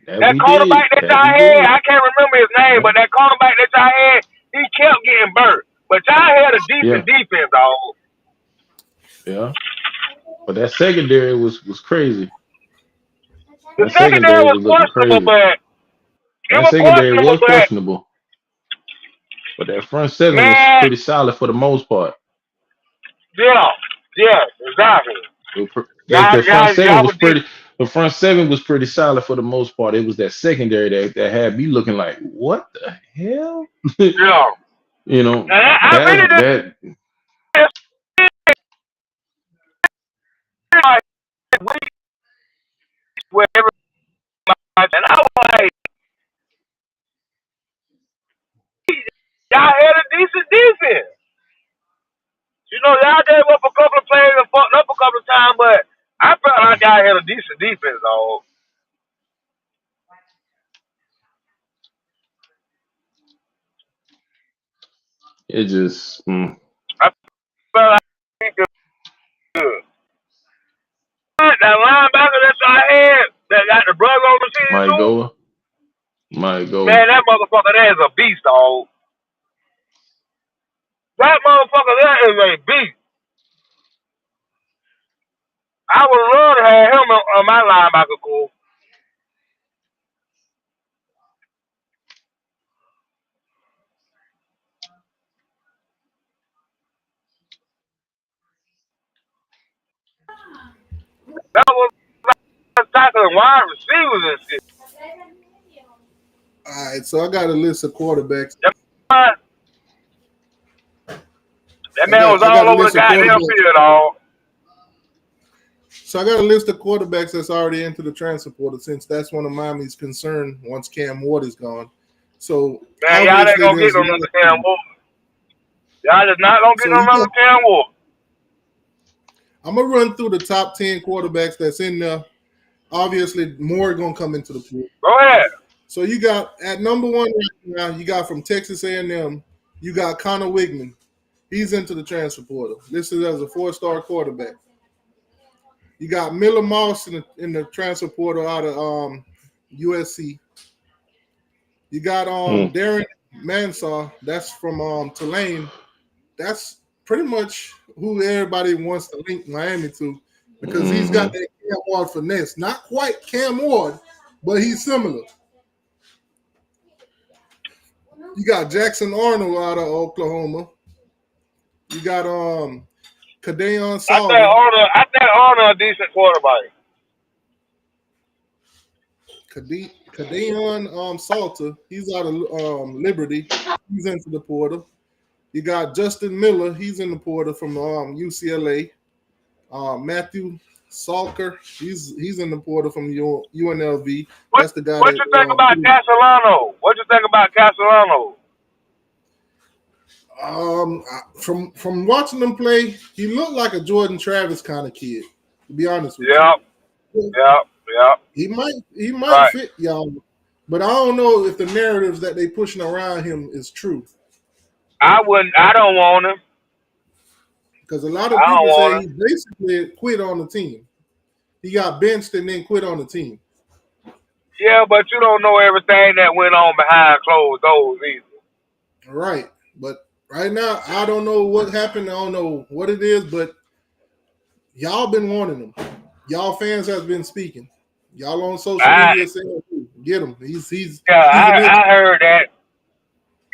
That That we did. cornerback that That y'all we had, did. I can't remember his name, Yeah. but that cornerback that y'all had, he kept getting burnt. But y'all had a decent Yeah. defense, dog. Yeah. But that secondary was crazy. The That secondary secondary was was looking questionable, crazy. but it That was secondary questionable, was but questionable. But that front seven was man, pretty solid for the most part. yeah, exactly. The front seven Y'all was was decent. pretty. The front seven was pretty solid for the most part. It was that secondary that had me looking like, what the hell? Yeah. You know, And I really that didn't that like with everybody, and I was like, y'all had a decent defense. You know, y'all gave up a couple of plays and fucked up a couple of times, but I felt like y'all had a decent defense, dog. it just I felt like defense was good. That linebacker that y'all had that got the brother on the team might too, go, might go. man, that motherfucker there is a beast, dog. That motherfucker there is a beast. I would love to have him on my linebacker core. That was tackling wide receivers and shit. All right, so I got a list of quarterbacks. That man was I got all a over the list of goddamn quarterbacks. field, dog. So I got a list of quarterbacks that's already into the transfer portal since that's one of Miami's concern once Cam Ward is gone. So Man, y'all ain't obviously gonna get there's a no lot another of Cam Ward. Y'all just not gonna get so no you got, another Cam Ward. I'm gonna run through the top 10 quarterbacks that's in there. Obviously, more are gonna come into the pool. Go ahead. So you got at number one right now, you got from Texas A&M, You got Connor Wigman. He's into the transfer portal, listed as a 4-star quarterback. You got Miller Moss in the transfer portal out of USC. You got Darren Mansaw, that's from Tulane. That's pretty much who everybody wants to link Miami to because he's got that Cam Ward finesse. Not quite Cam Ward, but he's similar. You got Jackson Arnold out of Oklahoma. You got Kadeon Salter. I think Arnold a decent quarterback. Kadeon Salter, he's out of Liberty. He's into the portal. You got Justin Miller, he's in the portal from UCLA. Matthew Salker, he's in the portal from UNLV. That's the guy. What you think about Castellano? What you think about Castellano? From watching them play, he looked like a Jordan Travis kind of kid. To be honest with you. Yeah. He might fit y'all, but I don't know if the narratives that they pushing around him is true. I don't want him. Because a lot of people say he basically quit on the team. He got benched and then quit on the team. Yeah, but you don't know everything that went on behind closed doors either. Right. But right now, I don't know what happened. I don't know what it is, but y'all been wanting him. Y'all fans have been speaking. Y'all on social media saying, get him. He's I heard that.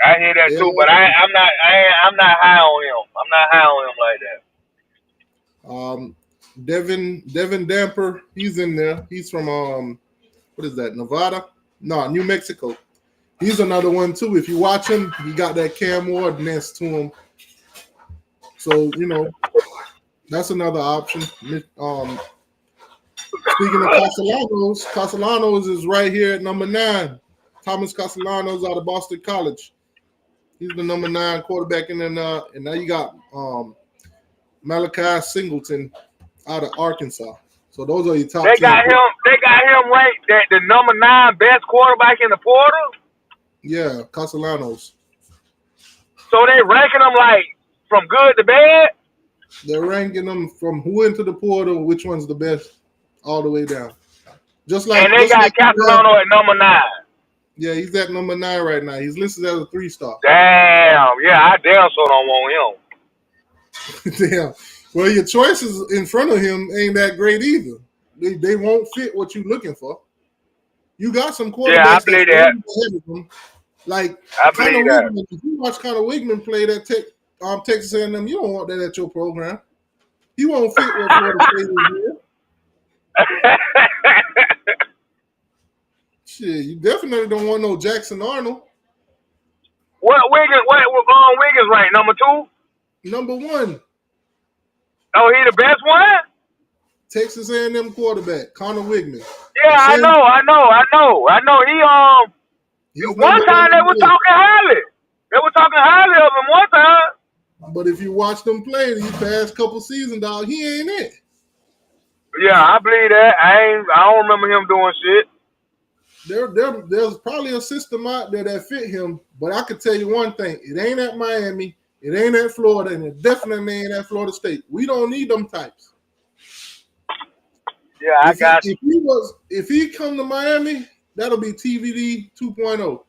I hear that too, but I'm not high on him. I'm not high on him like that. Devin Damper, he's in there. He's from what is that? Nevada? No, New Mexico. He's another one too. If you watch him, he got that Cam Ward nest to him. So that's another option. Speaking of Castellanos is right here at number 9. Thomas Castellanos out of Boston College. He's the number 9 quarterback, and now you got Malachi Singleton out of Arkansas. So those are your top. They got him ranked at the number 9 best quarterback in the portal. Yeah, Castellanos. So they ranking them like from good to bad. They're ranking them from who into the portal, which one's the best, all the way down. Just like, and they got Castellano at number 9. Yeah, he's at number 9 right now. He's listed as a 3-star. Damn. Yeah, I damn so don't want him. Damn. Well, your choices in front of him ain't that great either. They won't fit what you're looking for. You got some quarterbacks. Yeah, I believe that. Like Connor Wigman. If you watch Connor Wigman play that Texas A&M, you don't want that at your program. He won't fit what Florida State is here. Shit, you definitely don't want no Jackson Arnold. What Wiggins rank? Number 2? Number 1. Oh, he the best one? Texas A&M quarterback, Connor Wigman. Yeah, I know. He one time they were talking highly. They were talking highly of him one time. But if you watch them play these past couple seasons, dog, he ain't it. Yeah, I believe that. I don't remember him doing shit. There's probably a system out there that fit him, but I can tell you one thing: it ain't at Miami, it ain't at Florida, and it definitely ain't at Florida State. We don't need them types. Yeah, If he come to Miami, that'll be TVD 2.0.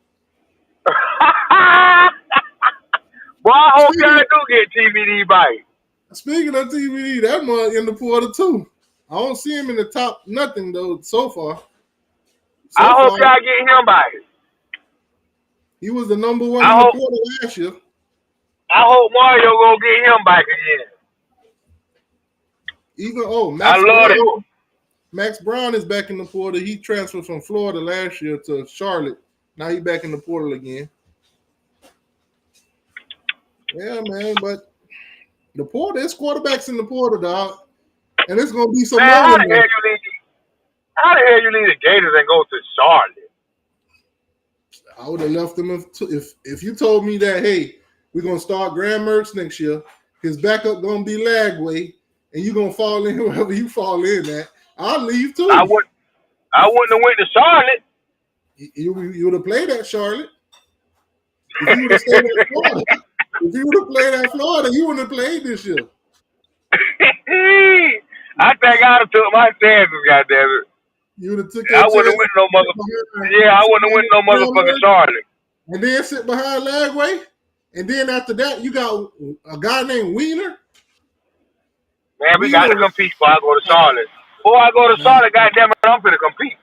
Boy, I hope y'all do get TVD bite. Speaking of TVD, that one in the portal too. I don't see him in the top nothing though so far. I hope y'all get him back. He was the number 1 in the portal last year. I hope Mario gonna get him back again. Max Brown is back in the portal. He transferred from Florida last year to Charlotte. Now he's back in the portal again. Yeah, man, but the portal, there's quarterbacks in the portal, dog. And it's gonna be some more. How the hell you leave the Gators and go to Charlotte? I would have left them if you told me that, hey, we're gonna start Graham Mertz next year, his backup gonna be Lagway, and you're gonna fall in wherever you fall in at. I'll leave too. I wouldn't have went to Charlotte. You would have played at Charlotte. If you would have stayed in Florida. If you would have played at Florida, you wouldn't have played this year. I think I'd have took my chances, goddamn it. You would have took I your wouldn't have chance. went no motherfucker. Yeah, I wouldn't have went no motherfucking Charlotte. And then sit behind Lagway. And then after that, you got a guy named Wiener. Man, we got to compete before I go to Charlotte. Before I go to Charlotte, goddamn it, I'm finna compete.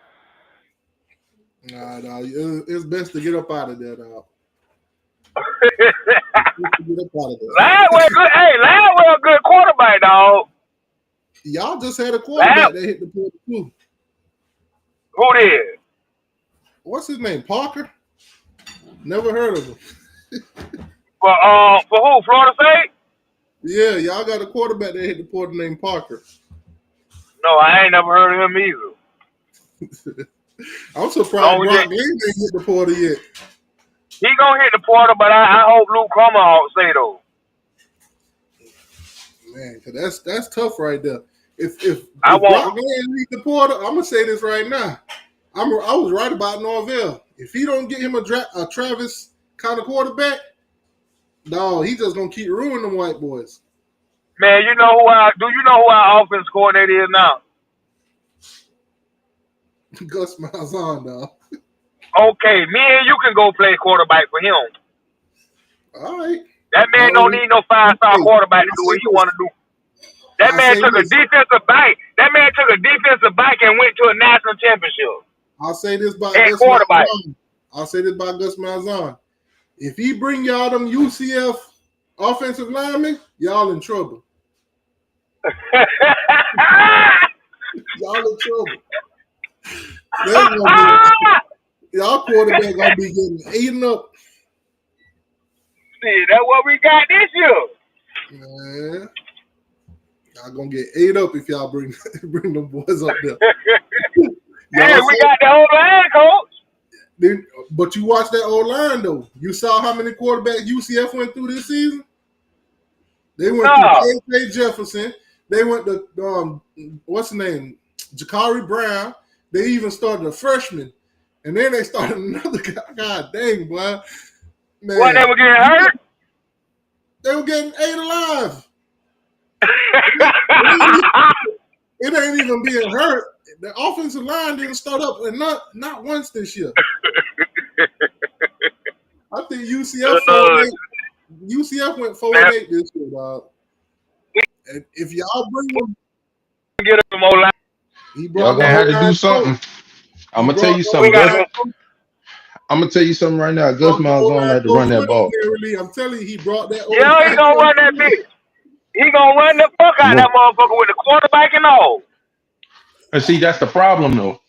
Nah, it's best to get up out of there, dog. Lagway good. Hey, Lagway a good quarterback, dog. Y'all just had a quarterback that hit the portal too. Who did? What's his name? Parker? Never heard of him. For who? Florida State? Yeah, y'all got a quarterback that hit the portal named Parker. No, I ain't never heard of him either. I'm surprised Brock Lane ain't hit the portal yet. He gonna hit the portal, but I hope Luke Comer stay though. Man, cause that's tough right there. If Brock Lane hit the portal, I'm gonna say this right now. I was right about Norvell. If he don't get him a Travis kind of quarterback, no, he just gonna keep ruining them white boys. Man, do you know who our offense coordinator is now? Gus Malzahn, dog. Okay, me and you can go play quarterback for him. All right. That man don't need no 5-star quarterback to do what he want to do. That man took a defensive back. That man took a defensive back and went to a national championship. I'll say this about Gus Malzahn. I'll say this about Gus Malzahn. If he bring y'all them UCF offensive linemen, y'all in trouble. Y'all in trouble. Y'all quarterback gonna be getting eaten up. See, that's what we got this year. Man, y'all gonna get ate up if y'all bring them boys up there. Hey, we got the whole line, coach. But you watched that old line though. You saw how many quarterbacks UCF went through this season. They went through K.J. Jefferson. They went to what's the name, Jakari Brown. They even started a freshman. And then they started another guy. God dang, boy. Man. What, they were getting hurt? They were getting ate alive. It ain't even being hurt. The offensive line didn't start up, and not once this year. I think UCF went 4-8 this year, dog. And if y'all bring them, get him more line. Y'all gonna have to do something. I'm gonna tell you something. I'm gonna tell you something right now. Gus Malzahn like to run that ball. I'm telling you, he brought that. Yeah, he gonna run that bitch. He gonna run the fuck out of that motherfucker with the quarterback and all. And see, that's the problem though.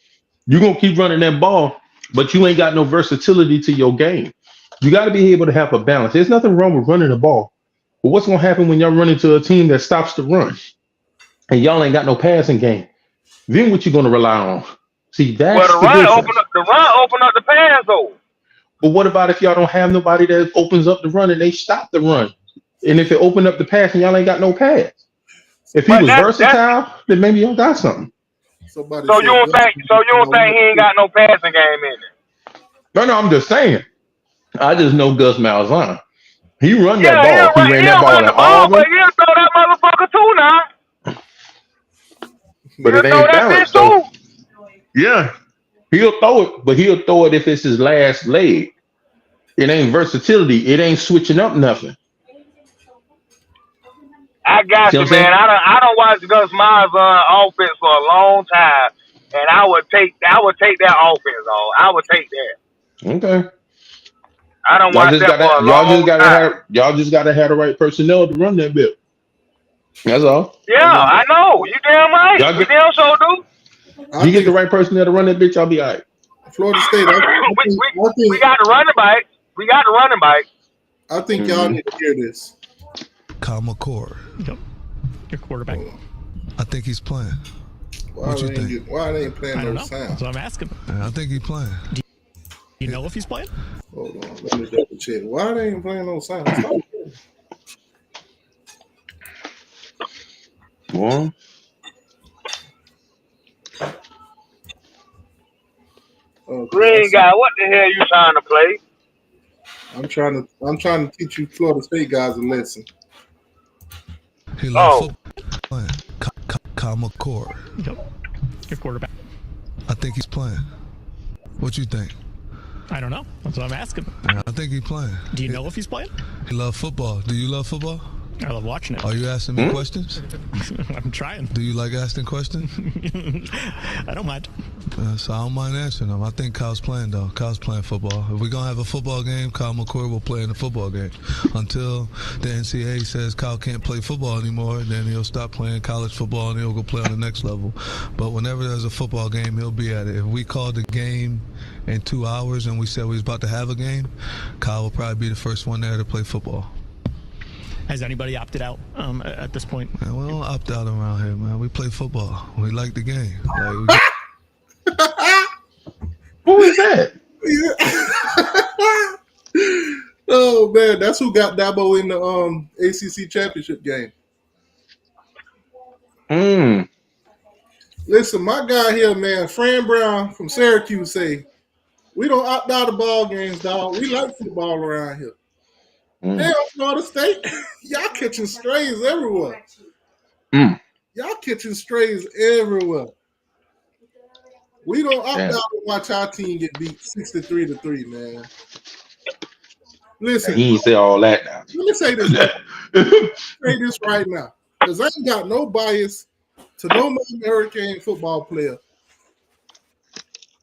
You're gonna keep running that ball, but you ain't got no versatility to your game. You got to be able to have a balance. There's nothing wrong with running the ball, but what's gonna happen when y'all run into a team that stops the run, and y'all ain't got no passing game? Then what you gonna rely on? See, that's the run open up the pass though. But what about if y'all don't have nobody that opens up the run and they stop the run? And if it opened up the pass and y'all ain't got no pass, if he was versatile, then maybe y'all got something. So you don't think he ain't got no passing game in it? No, I'm just saying. I just know Gus Malzahn. He run that ball. He ran that ball at Auburn. But he'll throw that motherfucker too now. But it ain't balanced though. Yeah, he'll throw it, but he'll throw it if it's his last leg. It ain't versatility. It ain't switching up nothing. I got you, man. I don't watch Gus Malzahn offense for a long time, and I would take that offense on. I would take that. Okay. I don't watch that for a long time. Y'all just gotta have the right personnel to run that bit. That's all. Yeah, I know. You damn right. You damn sure do. You get the right personnel to run that bitch, I'll be all right. Florida State. We got the running back. We got the running back. I think y'all need to hear this. Kyle McCord. Yep. Your quarterback. I think he's playing. What you think? Why they ain't playing no sound? That's what I'm asking. I think he's playing. Do you know if he's playing? Hold on. Let me double check. Why they ain't playing no sound? Well, Green guy, what the hell you trying to play? I'm trying to teach you Florida State guys a lesson. He loves football. Kyle McCord. Yep. Your quarterback. I think he's playing. What you think? I don't know. That's what I'm asking. I think he's playing. Do you know if he's playing? He loves football. Do you love football? I love watching it. Are you asking me questions? I'm trying. Do you like asking questions? I don't mind. So I don't mind answering them. I think Kyle's playing, though. Kyle's playing football. If we're going to have a football game, Kyle McCord will play in the football game. Until the NCAA says Kyle can't play football anymore, then he'll stop playing college football and he'll go play on the next level. But whenever there's a football game, he'll be at it. If we called the game in 2 hours and we said we was about to have a game, Kyle will probably be the first one there to play football. Has anybody opted out at this point? Man, we don't opt out around here, man. We play football. We like the game. Who is that? Oh man, that's who got Dabo in the ACC championship game. Listen, my guy here, man, Fran Brown from Syracuse, say we don't opt out of ball games, dog. We like football around here. Damn, Florida State, y'all catching strays everywhere. Y'all catching strays everywhere. We don't opt out and watch our team get beat 63-3, man. Listen, he ain't say all that now. Let me say this. Say this right now, because I ain't got no bias to no Miami Hurricane football player.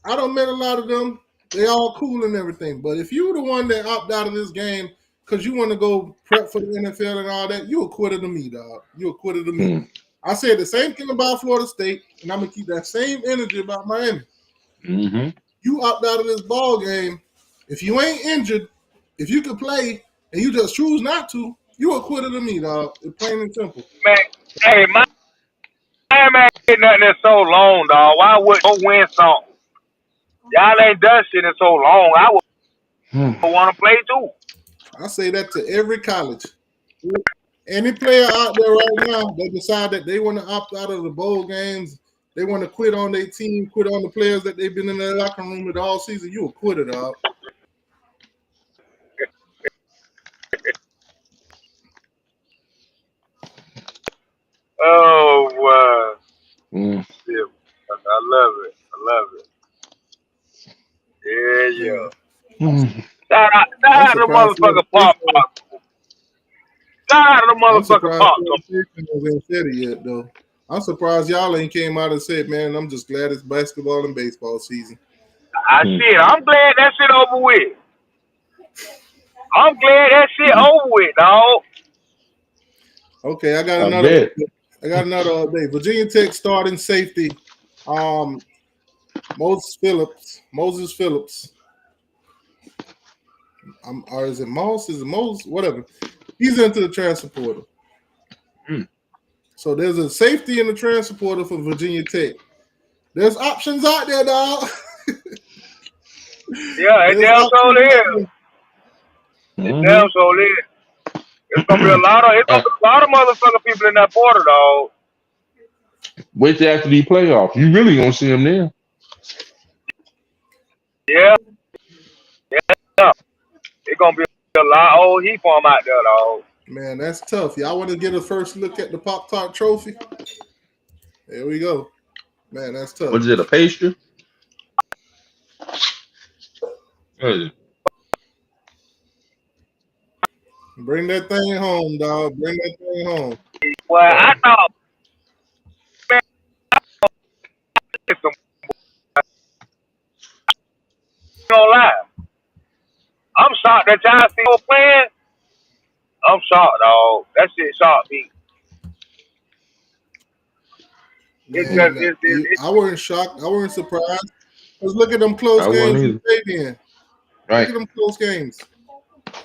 I don't met a lot of them. They all cool and everything. But if you're the one that opt out of this game because you want to go prep for the NFL and all that, you a quitter to me, dog. You a quitter to me. I said the same thing about Florida State, and I'm going to keep that same energy about Miami. You opt out of this ball game. If you ain't injured, if you could play and you just choose not to, you a quitter to me, dog. It's plain and simple. Man, hey, Miami ain't nothing in so long, dog. Why would go win something? Y'all ain't done shit in so long. I would want to play too. I say that to every college. Any player out there right now that decide that they want to opt out of the bowl games, they want to quit on their team, quit on the players that they've been in their locker room with all season, you a quitter, dog. Oh, wow. Yeah, I love it. Yeah. Shout out to the motherfucker Pop. Shout out to the motherfucker Pop. Ain't said it yet, though. I'm surprised y'all ain't came out and said, man, I'm just glad it's basketball and baseball season. I'm glad that shit over with. Dog. Okay, I got another update. Virginia Tech starting safety, Moses Phillips. Or is it Moss? Is it Moses? Whatever. He's into the transfer portal. So there's a safety in the transfer portal for Virginia Tech. There's options out there, dog. Yeah, it damn so is. It's gonna be a lot of motherfucking people in that portal, dog. Wait till after the playoffs. You really gonna see them there. Yeah. It's gonna be a lot of old heat for them out there, dog. Man, that's tough. Y'all want to get a first look at the Pop-Tart trophy? There we go. Man, that's tough. What is it, a pastry? Bring that thing home, dog. Bring that thing home. Well, I thought, man, don't lie. I'm shocked that y'all still playing. I'm shocked, dog. That shit shocked me. I wasn't shocked. I wasn't surprised. Because look at them close games you played in. Right. Look at them close games.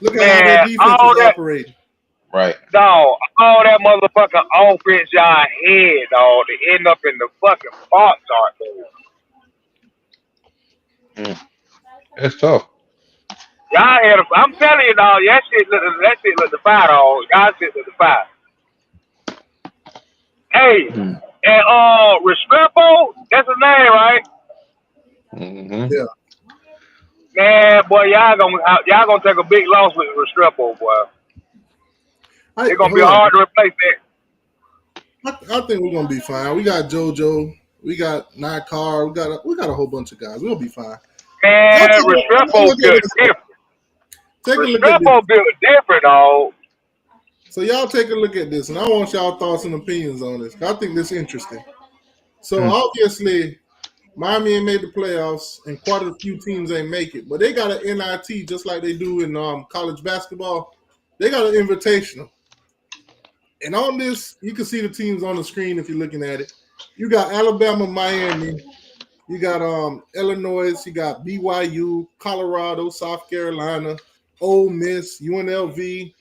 Look at how their defense is operating. Right. Dog, all that motherfucking offense y'all had, dog, to end up in the fucking Pop-Tart, dude. That's tough. Y'all had I'm telling you, dog, that shit look the fire, dog. Y'all shit look the fire. Hey, and Restrepo, that's his name, right? Yeah. Man, boy, y'all gonna take a big loss with Restrepo, boy. It's gonna be hard to replace that. I think we're gonna be fine. We got JoJo, we got Nakar, we got a whole bunch of guys. We'll be fine. Man, Restrepo built different. Restrepo built different, dog. So y'all take a look at this, and I want y'all thoughts and opinions on this. I think this is interesting. So obviously, Miami ain't made the playoffs, and quite a few teams ain't make it. But they got an NIT just like they do in college basketball. They got an invitational. And on this, you can see the teams on the screen if you're looking at it. You got Alabama, Miami. You got Illinois. You got BYU, Colorado, South Carolina, Ole Miss, UNLV,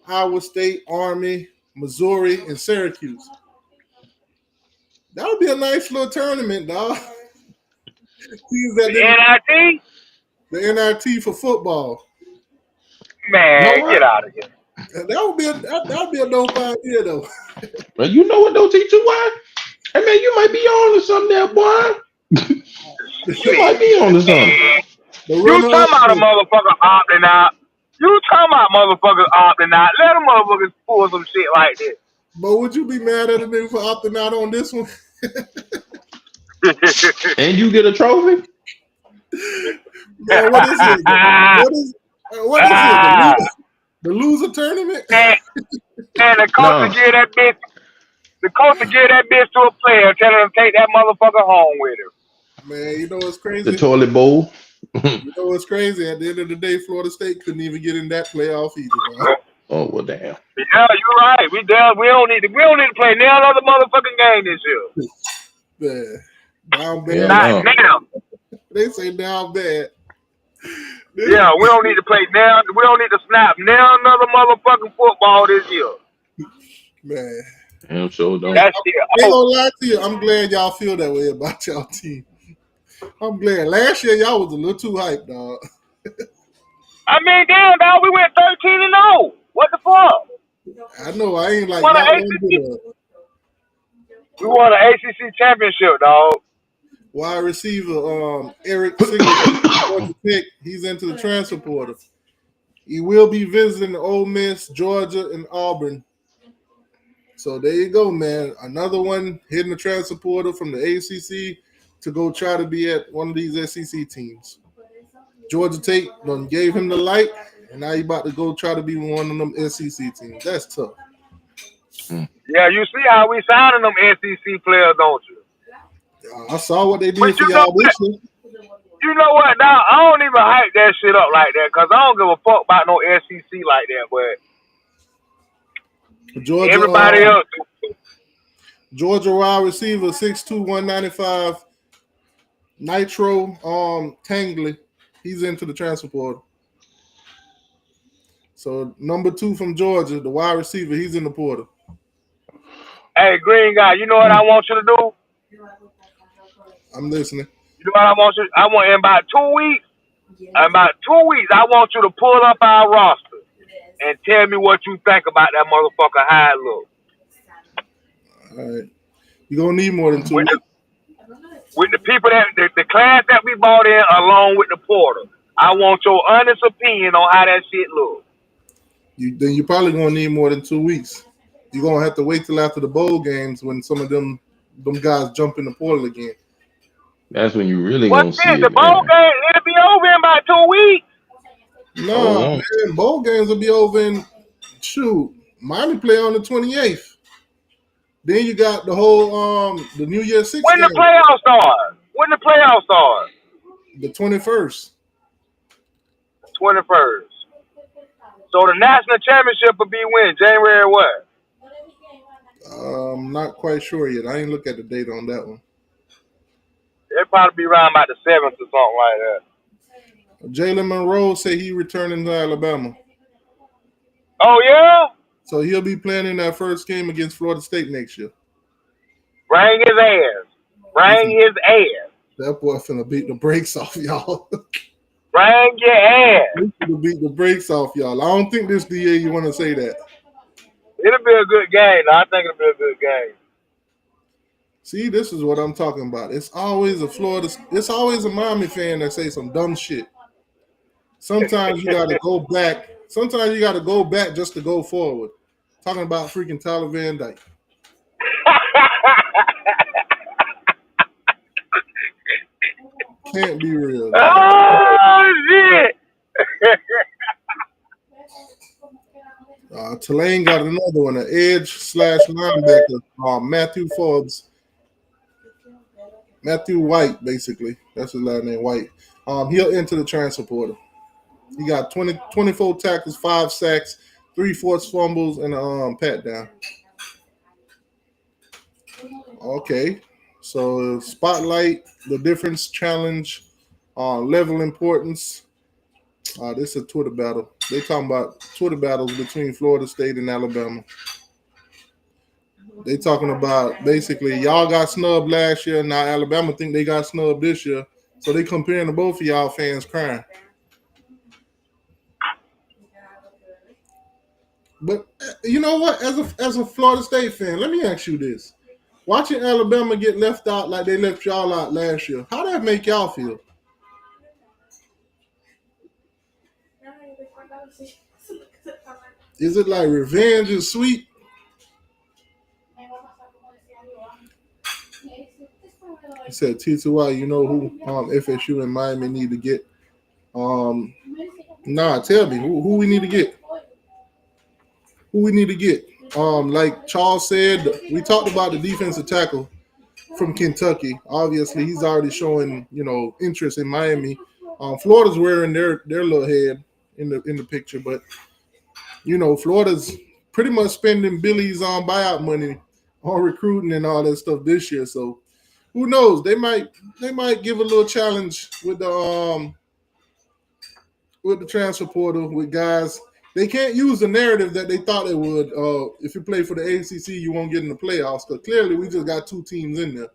Iowa State, Army, Missouri, and Syracuse. That would be a nice little tournament, dog. The NIT? The NIT for football. Man, get out of here. That would be a dope idea, though. But you know what, though, T2Y? Hey, man, you might be on to something there, boy. You might be on to something. You talking about a motherfucker opting out. You talking about motherfuckers opting out. Let them motherfuckers pull some shit like this. But would you be mad at a nigga for opting out on this one? And you get a trophy? Man, what is it? What is it? The loser tournament? And the coach to give that bitch. The coach to give that bitch to a player, tell him to take that motherfucker home with him. Man, you know what's crazy? The toilet bowl. You know what's crazy? At the end of the day, Florida State couldn't even get in that playoff either, man. Oh well, damn. Yeah, you're right. We don't need to play no other motherfucking game this year. Man, down bad. Not now. They say down bad. Yeah, we don't need to play now. We don't need to snap now another motherfucking football this year. Man. I'm sure don't. That's it. I ain't gonna lie to you. I'm glad y'all feel that way about y'all team. I'm glad. Last year y'all was a little too hyped, dog. I mean, damn, dog, we went 13-0. What the fuck? I know. I ain't like we won an ACC championship, dog. Wide receiver, Eric Singleton, he's into the transfer portal. He will be visiting Ole Miss, Georgia, and Auburn. So there you go, man. Another one hitting the transfer portal from the ACC to go try to be at one of these SEC teams. Georgia Tech done gave him the light, and now he about to go try to be one of them SEC teams. That's tough. Yeah, you see how we signing them SEC players, don't you? I saw what they did for y'all this year. You know what, now I don't even hype that shit up like that because I don't give a fuck about no SEC like that, but Georgia, everybody else. Georgia wide receiver, 6'2", 195, Nitro Tangley. He's into the transfer portal. So number 2 from Georgia, the wide receiver, he's in the portal. Hey, Green Guy, you know what I want you to do? I'm listening. You know what I want you? I want in about 2 weeks. I want you to pull up our roster and tell me what you think about that motherfucker. How it look. All right, you gonna need more than 2 weeks. With the people the class that we bought in, along with the portal, I want your honest opinion on how that shit look. Then you're probably gonna need more than 2 weeks. You're gonna have to wait till after the bowl games when some of them guys jump in the portal again. That's when you really gonna see the bowl game? It'll be over in about 2 weeks. No, man, bowl games will be over in Miami play on the 28th. Then you got the whole the New Year's 6 When game. the playoffs start? The 21st. 21st. So the national championship will be when? January what? I'm not quite sure yet. I ain't look at the date on that one. It'll probably be around about the 7th or something like that. Jalen Monroe said he returning to Alabama. Oh, yeah? So he'll be playing in that first game against Florida State next year. Bring his ass. That boy finna beat the brakes off y'all. Bring your ass. He's finna beat the brakes off y'all. I don't think this DA you want to say that. It'll be a good game. I think it'll be a good game. See, this is what I'm talking about. It's always a Miami fan that say some dumb shit. sometimes you got to go back. Sometimes you got to go back just to go forward. Talking about freaking Tyler Van Dyke. Can't be real, man. Oh shit! Tulane got another one, an edge/linebacker, Matthew White, basically. That's his last name, White. He'll enter the transfer portal. He got 24 tackles, 5 sacks, 3 forced fumbles, and a pat down. Okay. So spotlight, the difference, challenge, level importance. This is a Twitter battle. They talking about Twitter battles between Florida State and Alabama. They talking about basically y'all got snubbed last year. Now Alabama think they got snubbed this year. So they comparing to both of y'all fans crying. But you know what? As a Florida State fan, let me ask you this. Watching Alabama get left out like they left y'all out last year, how that make y'all feel? Is it like revenge is sweet? He said, T2Y, you know who FSU and Miami need to get? Nah, tell me, who we need to get? Who we need to get? Like Charles said, we talked about the defensive tackle from Kentucky. Obviously, he's already showing, interest in Miami. Florida's wearing their little head in the picture, but Florida's pretty much spending Billy's buyout money on recruiting and all that stuff this year. So who knows? They might give a little challenge with the transfer portal with guys. They can't use the narrative that they thought they would. If you play for the ACC, you won't get in the playoffs because clearly we just got 2 teams in there.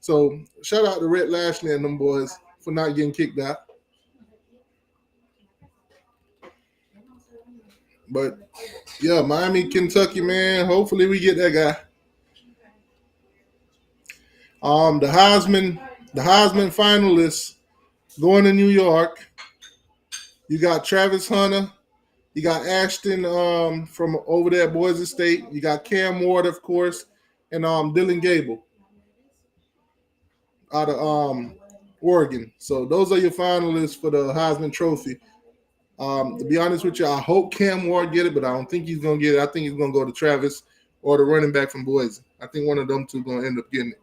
So shout out to Rhett Lashley and them boys for not getting kicked out. But yeah, Miami, Kentucky, man. Hopefully we get that guy. The Heisman finalists going to New York. You got Travis Hunter. You got Ashton from over there at Boise State. You got Cam Ward, of course, and Dylan Gable out of Oregon. So those are your finalists for the Heisman Trophy. To be honest with you, I hope Cam Ward get it, but I don't think he's going to get it. I think he's going to go to Travis or the running back from Boise. I think one of them two going to end up getting it.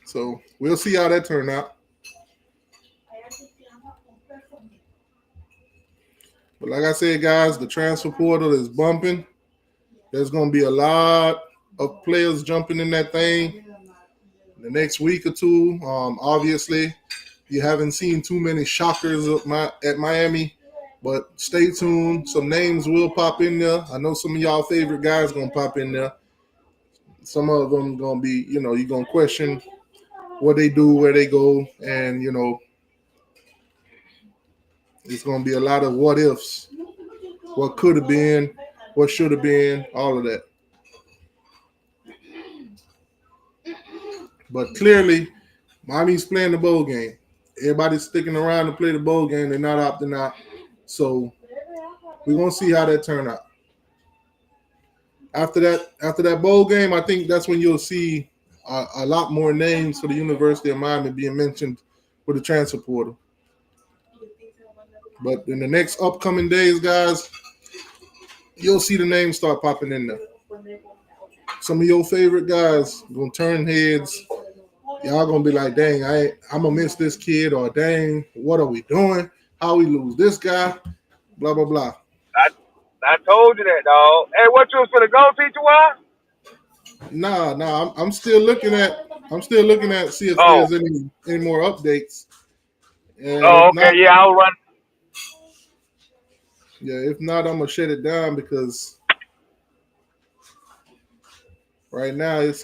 So we'll see how that turn out. But like I said, guys, the transfer portal is bumping. There's going to be a lot of players jumping in that thing in the next week or two. Obviously, you haven't seen too many shockers at Miami, but stay tuned. Some names will pop in there. I know some of y'all favorite guys going to pop in there. Some of them going to be, you're going to question what they do, where they go, and, it's going to be a lot of what ifs. What could have been, what should have been, all of that. But clearly, Miami's playing the bowl game. Everybody's sticking around to play the bowl game. They're not opting out. So we're going to see how that turn out. After that bowl game, I think that's when you'll see a lot more names for the University of Miami being mentioned with the transfer portal. But in the next upcoming days, guys, you'll see the names start popping in there. Some of your favorite guys going to turn heads. Y'all going to be like, dang, I'm going to miss this kid, or dang, what are we doing? How we lose this guy? Blah, blah, blah. I told you that, dog. Hey, what you was finna go, T2Y? Nah, I'm still looking at see if there's any more updates. And okay, yeah, I'll run. Yeah, if not, I'm gonna shut it down because right now it's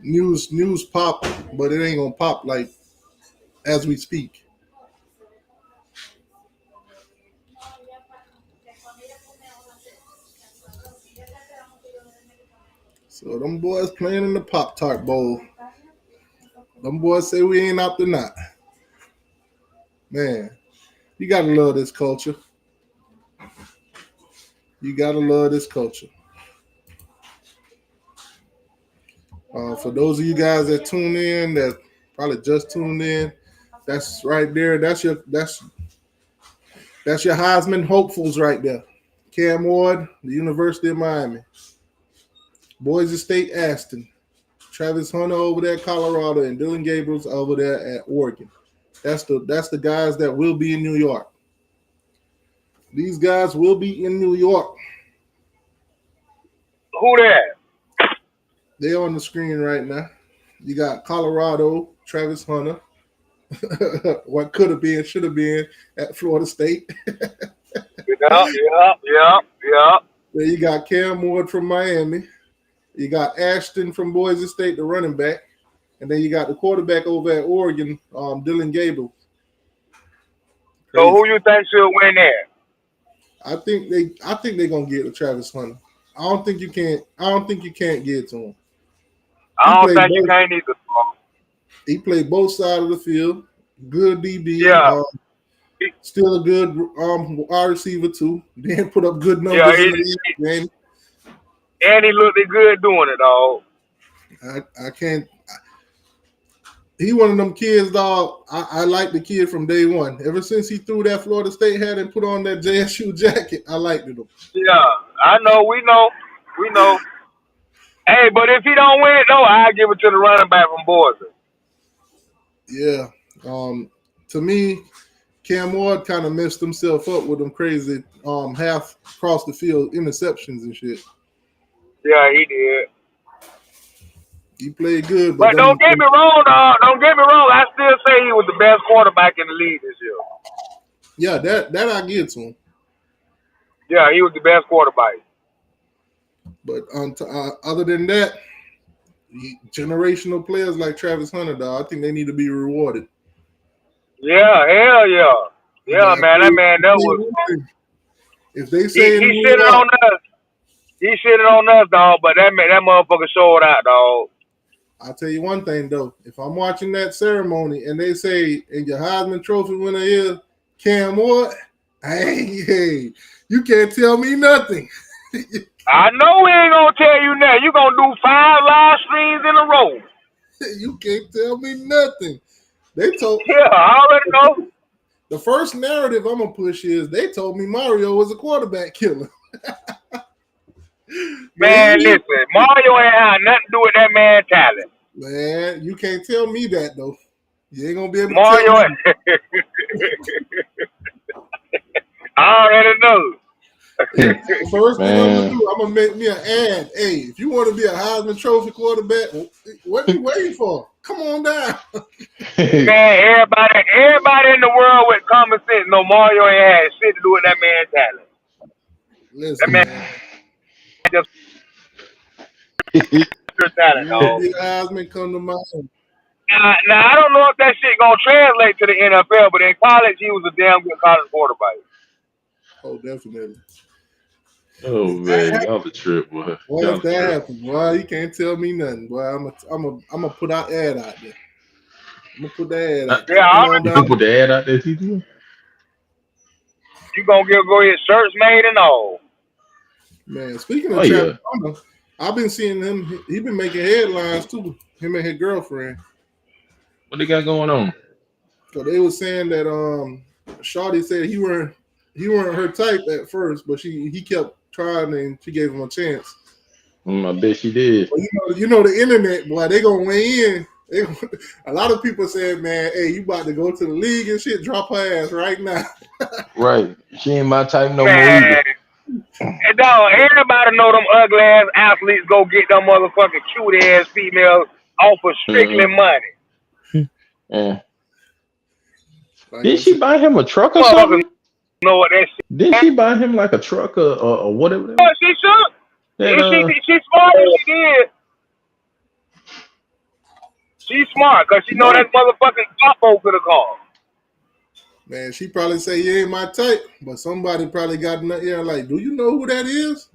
news pop, but it ain't gonna pop like as we speak. So them boys playing in the Pop-Tart Bowl. Them boys say we ain't up to not. Man, you gotta love this culture. You gotta love this culture. For those of you guys that tune in, that probably just tuned in, that's right there. That's your Heisman hopefuls right there. Cam Ward, the University of Miami. Boise State, Aston. Travis Hunter over there at Colorado, and Dylan Gabriel's over there at Oregon. That's the guys that will be in New York. These guys will be in New York. Who that? They're on the screen right now. You got Colorado, Travis Hunter. What could have been, should have been at Florida State. Yeah. Then you got Cam Ward from Miami. You got Ashton from Boise State, the running back. And then you got the quarterback over at Oregon, Dylan Gabriel. So who you think should win there? I think they're gonna get to Travis Hunter. I don't think you can't get to him. I don't think you can't either. He played both sides of the field. Good DB. Yeah. Still a good wide receiver too. Then put up good numbers in the game. And he looked good doing it, dog. I can't. He one of them kids, dog. I like the kid from day one. Ever since he threw that Florida State hat and put on that JSU jacket, I liked him. Yeah, I know. We know. Hey, but if he don't win it, though, I give it to the running back from Boise. Yeah. To me, Cam Ward kind of messed himself up with them crazy half across the field interceptions and shit. Yeah, he did. He played good, but don't get me wrong, dog. Don't get me wrong. I still say he was the best quarterback in the league this year. Yeah, that I get to him. Yeah, he was the best quarterback. But other than that, generational players like Travis Hunter, dog, I think they need to be rewarded. Yeah, hell yeah. Yeah, man, that was. If they say he shitted on us. He shitted on us, dog, but that motherfucker showed out, dog. I'll tell you one thing, though. If I'm watching that ceremony and they say, and your Heisman Trophy winner is Cam Ward, hey, you can't tell me nothing. I know we ain't going to tell you nothing. You're going to do 5 live streams in a row. You can't tell me nothing. They told Yeah, I already know. The first narrative I'm going to push is they told me Mario was a quarterback killer. Man, listen, Mario ain't had nothing to do with that man's talent. Man, you can't tell me that, though. You ain't going to be able to Mario tell me. I already know. First thing I'm going to do, I'm going to make me an ad. Hey, if you want to be a Heisman Trophy quarterback, what are you waiting for? Come on down. Man, everybody in the world with common sense know Mario ain't had shit to do with that man's talent. Listen, that man just talent, dog. Heisman come to mind. Now, I don't know if that shit gonna translate to the NFL, but in college, he was a damn good college quarterback. Oh, definitely. Oh man, y'all the trip, boy. Boy, if that happens, boy, you can't tell me nothing, boy. I'm gonna put our ad out there. I'm gonna put the ad out there. Yeah, you put the ad out there, TT. You gonna go get shirts made and all. Man, speaking of Travis Hunter, I've been seeing him. He been making headlines too. Him and his girlfriend. What they got going on? So they were saying that Shawty said he weren't her type at first, but he kept trying and she gave him a chance. I bet she did. But you know the internet, boy, they gonna weigh in. A lot of people said, man, hey, you about to go to the league and shit, drop her ass right now. Right. She ain't my type no more either. And dog, everybody know them ugly ass athletes go get them motherfucking cute ass females off of strictly money. Yeah. Did she buy him a truck or something? Know what that shit? Did she buy him like a truck or whatever? Oh, she should. She smart as she did. She's smart because she know that motherfucking capo could have called. Man, she probably say you ain't my type, but somebody probably got in the ear like, do you know who that is?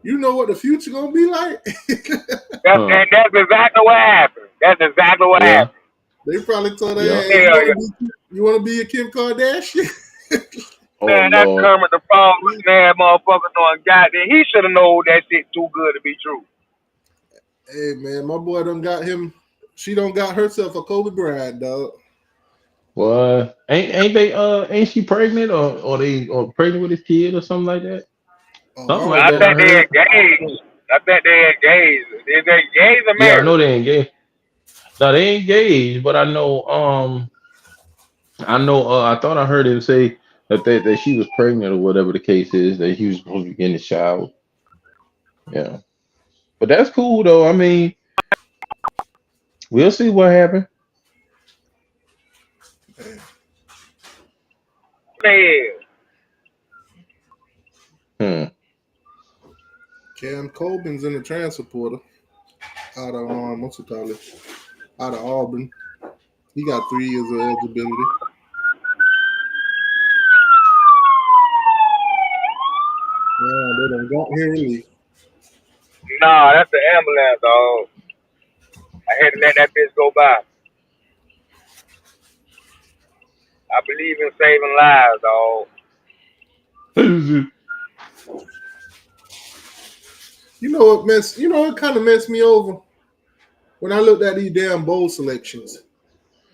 You know what the future gonna be like? That's exactly what happened. That's exactly what happened. They probably told her, Yeah. hey, you want to be a Kim Kardashian? Oh Man, that Lord. Kermit the Frog looking ass motherfucker doing goddamn. He should have known that shit too good to be true. Hey, man, my boy done got him. She done got herself a Kobe Bryant, dog. What? Ain't she pregnant or pregnant with his kid or something like that? Oh, Something I like I don't that I think they heard. engaged. I think they engaged. Is they engaged or Yeah, I know married? they engaged. No, they engaged, but I thought I heard him say that she was pregnant or whatever the case is, that he was supposed to be getting the shower. Yeah. But that's cool though. I mean, we'll see what happens. Man, Hmm. Cam Coban's in the transfer portal out of what's it called? Out of Auburn. He got 3 years of eligibility. Yeah, they done got here relief. nah, that's the ambulance, dog. I had to let that bitch go by. I believe in saving lives, dog. You know what kind of messed me over when I looked at these damn bowl selections.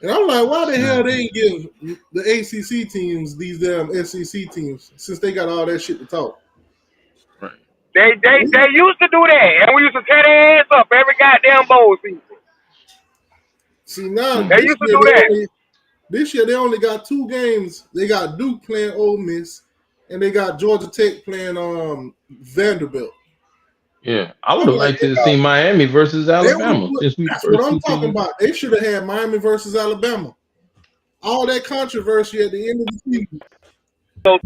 And I'm like, why the hell they ain't give the ACC teams these damn SEC teams since they got all that shit to talk? Right. They used to do that, and we used to tear their ass up every goddamn bowl season. See now Hmm. They used to do that. this year they only got 2 games. They got Duke playing Ole Miss, and they got Georgia Tech playing Vanderbilt. Yeah. I would I'm have like, liked to see Miami versus they only Alabama put, since we the that's what first I'm two talking teams. about. They should have had Miami versus Alabama. All that controversy at the end of the season. So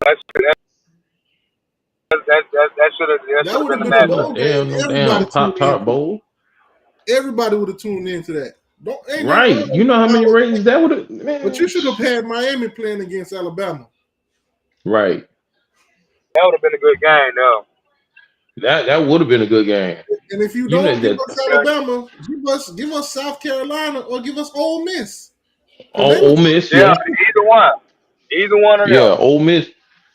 that should That have would been have the been a matchup. bowl game. No Everybody damn tuned Pop Tart into it. Bowl. Everybody would have tuned into that. Ain't nothing Right. wrong You know how with many Alabama, ratings that would have, but man. you should have had Miami playing against Alabama. Right. That would have been a good game, though. That would have been a good game. And if you You know don't give that us Alabama, give us South Carolina or give us Ole Miss. Because they Ole was Miss, Yeah, yeah. either one of them. Yeah, Ole Miss.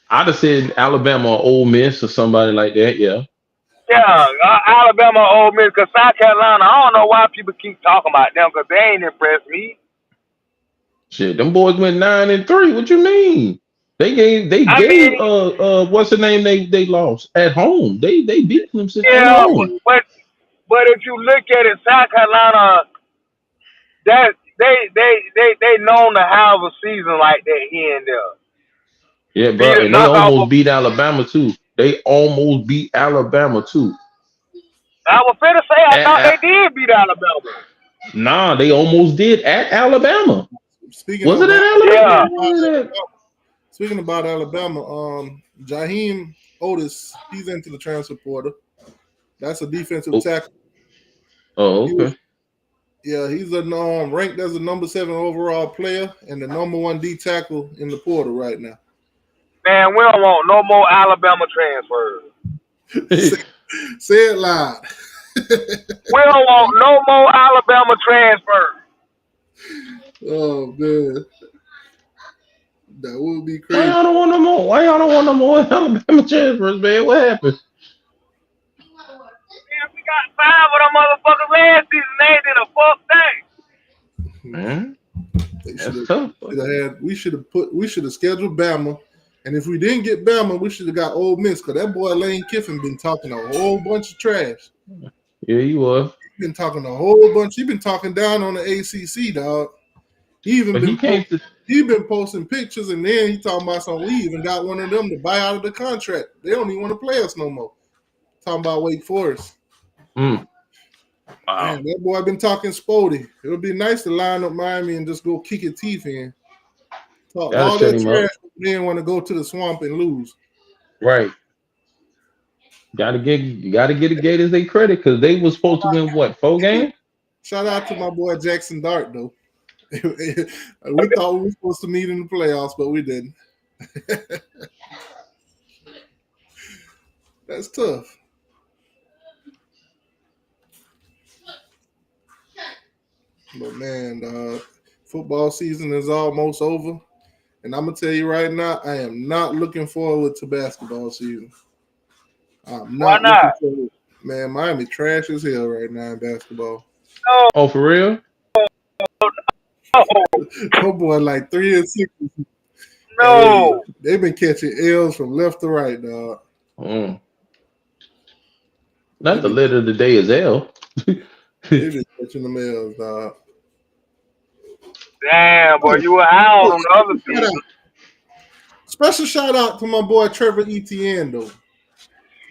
I'd have said Alabama or Ole Miss or somebody like that, yeah. Yeah, Alabama, Ole Miss, because South Carolina, I don't know why people keep talking about them, because they ain't impressed me. Shit, them boys went 9-3. What you mean? They I gave mean, what's the name they lost at home. They beat them at yeah, home. but if you look at it, South Carolina, that they known to have a season like that here and there. Yeah, Beat bro, a and they knockoff. almost beat Alabama too. They almost beat Alabama too. I was finna say I thought At, they did beat Alabama. nah, they almost did at Alabama. speaking Was it about at Yeah, Alabama? Was it at? speaking about Alabama, Jaheim Otis, he's into the transfer portal. That's a defensive Oh, tackle. oh, He was, okay. he's ranked as the number 7 overall player and the number 1 D tackle in the portal right now. man, we don't want no more Alabama transfers. Say it loud. We don't want no more Alabama transfers. Oh man, that would be Why crazy. y'all don't want no more? Why y'all don't want no more Alabama transfers, man? What happened? Man, we got 5 of them motherfuckers last season. They did a fuck thing. Man, They that's tough. we should have scheduled Bama, and if we didn't get Bama, we should have got Ole Miss because that boy Lane Kiffin been talking a whole bunch of trash. Yeah, you was. He's been talking a whole bunch. He's been talking down on the ACC, dog. He even But he came to. he been posting pictures, and then he talking about some leave and got one of them to buy out of the contract. They don't even want to play us no more. Talking about Wake Forest. Wow. Man, that boy been talking Spody. It would be nice to line up Miami and just go kick your teeth in. Talk Gotta all shut that him trash, up. but then want to go to the swamp and lose. Right. You gotta get the Gators their credit because they was supposed to win what 4 games? Shout out to my boy Jackson Dart though. We thought we were supposed to meet in the playoffs, but we didn't. That's tough. But man, football season is almost over. And I'm gonna tell you right now, I am not looking forward to basketball season. I'm Why not looking not? forward. Man, Miami trash as hell right now in basketball. No, Oh, for real? no, Oh boy, like 3-6. Hey, no. they've been catching L's from left to right, dog. Mm. They've Not the been letter of the day is L. they've been catching them L's, dog. Damn, boy, Oh, you were out oh, on the other team. special shout out to my boy Trevor Etienne though.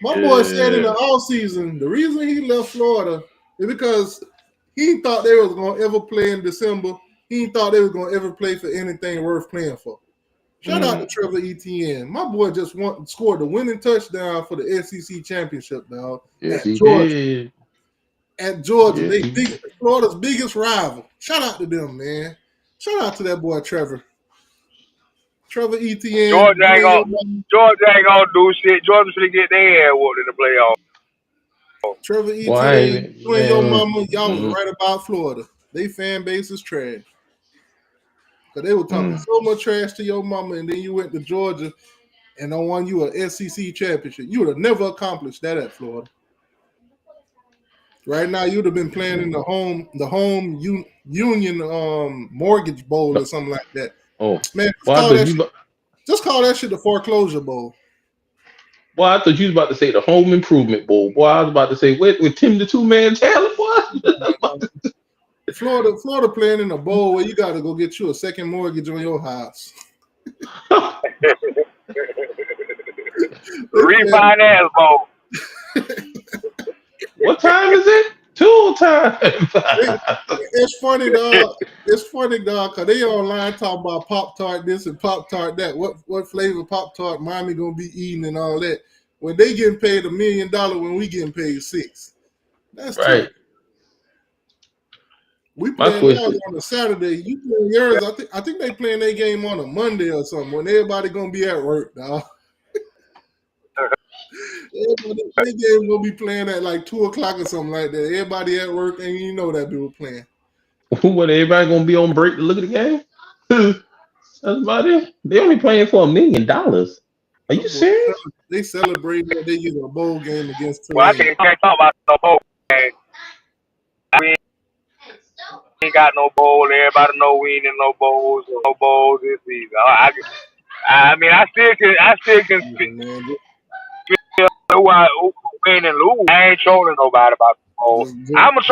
My boy said in the Yeah. offseason, the reason he left Florida is because he thought they was gonna ever play in December. He thought they was gonna ever play for anything worth playing for. Shout out to Mm. Trevor Etienne. My boy just scored the winning touchdown for the SEC championship, dog, Yes, at he Georgia. did. At Georgia, Yes, he did. Florida's biggest rival. Shout out to them, man. Shout out to that boy Trevor. Trevor Etienne, Georgia you ain't and gonna your mama. Georgia ain't gonna do shit. Georgia should get their ass whooped in the playoffs. Trevor Boy, I Etienne, ain't, you and your man. mama, y'all was Mm, right about Florida. They fan base is trash. Because they were talking mm. so much trash to your mama, and then you went to Georgia and they won you a SEC championship. You would have never accomplished that at Florida. Right now, you'd have been playing in the Union Mortgage Bowl or something like that. Oh, Man, well, just call that shit the foreclosure bowl. I thought you was about to say the home improvement bowl. Boy, I was about to say with Tim the Two Man Talent, boy. Florida playing in a bowl where you got to go get you a second mortgage on your house. Refinance bowl. What time is it? 2 time. It's funny, dog. It's funny, dog, because they online talking about Pop-Tart this and Pop-Tart that. What flavor Pop-Tart Miami going to be eating and all that. When they getting paid $1 million when we getting paid $6 million. That's true. Right. We My playing ours question. on a Saturday. You playing yours. I think they playing their game on a Monday or something when everybody going to be at work, dog. Their game going to be playing at like 2 o'clock or something like that. Everybody at work and you know that people playing. What, everybody gonna be on break to look at the game? That's about it. They only playing for $1 million. Are you serious? They celebrating that they get a bowl game against Well, I Tulane. can't talk about no bowl. Man. We ain't got no bowl. Everybody know we ain't in no bowls. No bowls this season. I mean, I still can Man, feel who win and lose. I ain't trolling nobody about the bowl. I'm gonna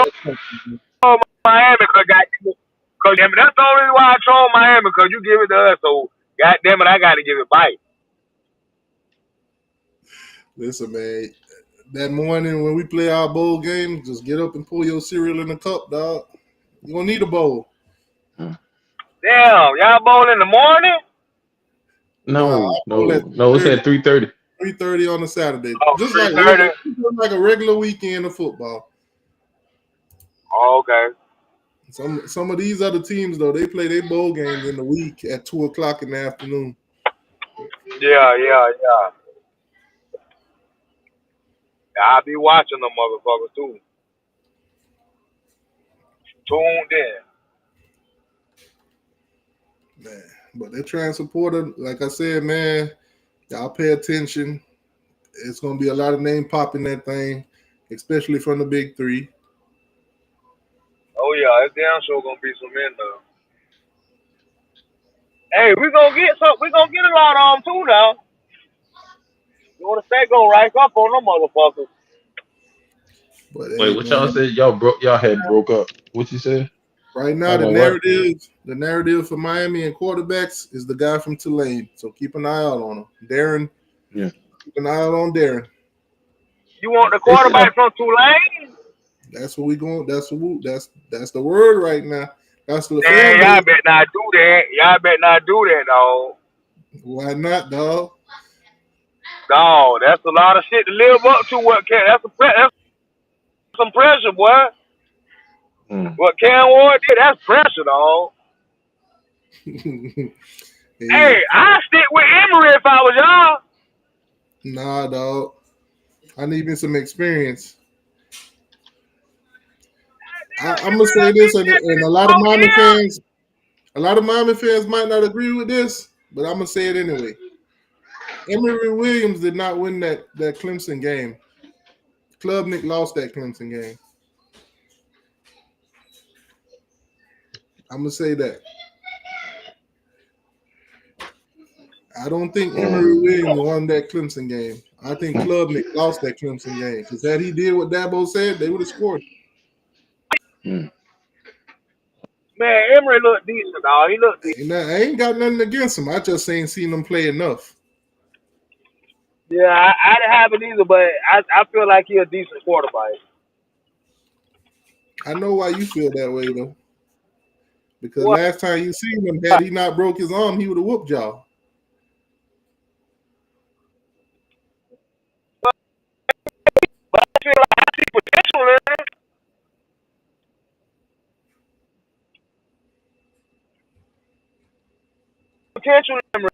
troll Miami because I mean, that's the only reason why I troll Miami because you give it to us. So goddamn it, I got to give it back. listen, man. That morning when we play our bowl game, just get up and pull your cereal in the cup, dog. You gonna need a bowl. Damn, y'all bowl in the morning? Nah, I bowl at No. It's at 3:30. 3:30 on a Saturday. Oh, Just 3:30. like a regular weekend of football. Oh, okay. Some of these other teams though, they play their bowl games in the week at 2 o'clock in the afternoon. Yeah. I'll be watching them motherfuckers too. Tuned in. Man, but they're trying to support it. Like I said, man, y'all pay attention. It's gonna be a lot of name popping that thing, especially from the big three. Oh yeah, it's damn sure gonna be some in there. Hey, we gonna get a lot of them too now. You wanna say go right up on them motherfuckers. But Wait, hey, what y'all man, said? Y'all had broke up. What you said? right now Talking about what? the narrative for Miami and quarterbacks is the guy from Tulane. So keep an eye out on him, Darren. Yeah. Keep an eye out on Darren. You want the They said quarterback from Tulane? That's what we going. That's the word right now. That's the Man, fan y'all base. better not do that. Y'all better not do that, dog. Why not, dog? Dog, that's a lot of shit to live up to. That's some pressure, boy. What Cam Ward did, that's pressure, dog. Hey, I stick with Emory if I was y'all. Nah, dog. I need me some experience. I'm gonna say this, and a lot of Miami fans might not agree with this, but I'm gonna say it anyway. Emory Williams did not win that Clemson game. Klubnik lost that Clemson game. I'm gonna say that. I don't think Emory Williams won that Clemson game. I think Klubnik lost that Clemson game because had he did what Dabo said, they would have scored. Man, Emory looked decent, dog. He looked decent. I ain't got nothing against him. I just ain't seen him play enough. Yeah, I didn't have it either, but I feel like he's a decent quarterback. I know why you feel that way though. Because What? last time you seen him, had he not broke his arm, he would have whooped y'all. But I feel like I see potential in it. Potential in him.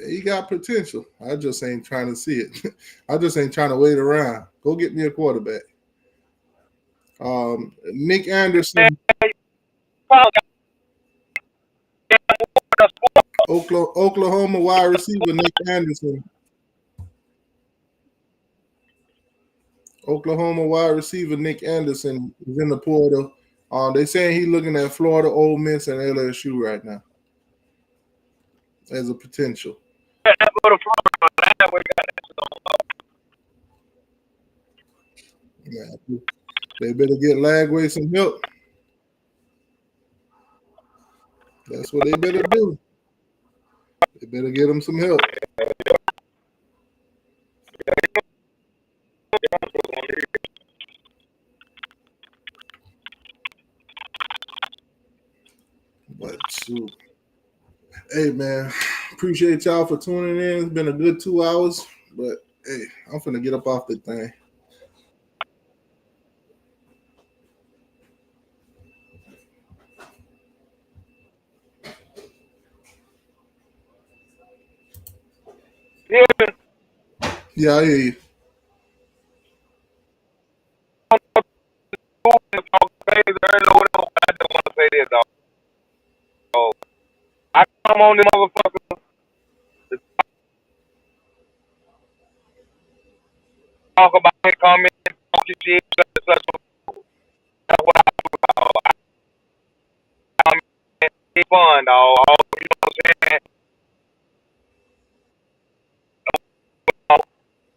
He got potential. I just ain't trying to see it. I just ain't trying to wait around. Go get me a quarterback. Nick Anderson, Oklahoma wide receiver Nick Anderson. Oklahoma wide receiver Nick Anderson is in the portal. They saying he's looking at Florida, Ole Miss, and LSU right now as a potential. Yeah, they better get Lagway some help. That's what they better do. They better get him some help. But shoot. Hey man, appreciate y'all for tuning in. It's been a good 2 hours, but hey, I'm finna get up off the thing. Yeah, I hear you. I come on the motherfucker to talk about it, comment, talk your shit, such. That's what I do, dog. It's fun, dog. You know what I'm saying?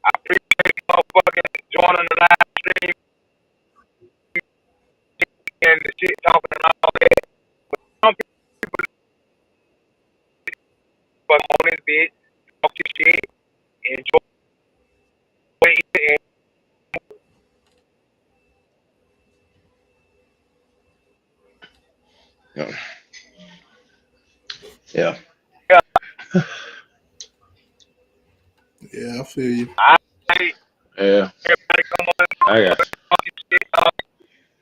I appreciate you motherfucking joining the live stream and the shit talking and all that. But some people fuck on this bitch, talk your shit, enjoy it, Yeah. Yeah. Yeah, I feel you. Yeah. Everybody come on and I got talk your shit, dog.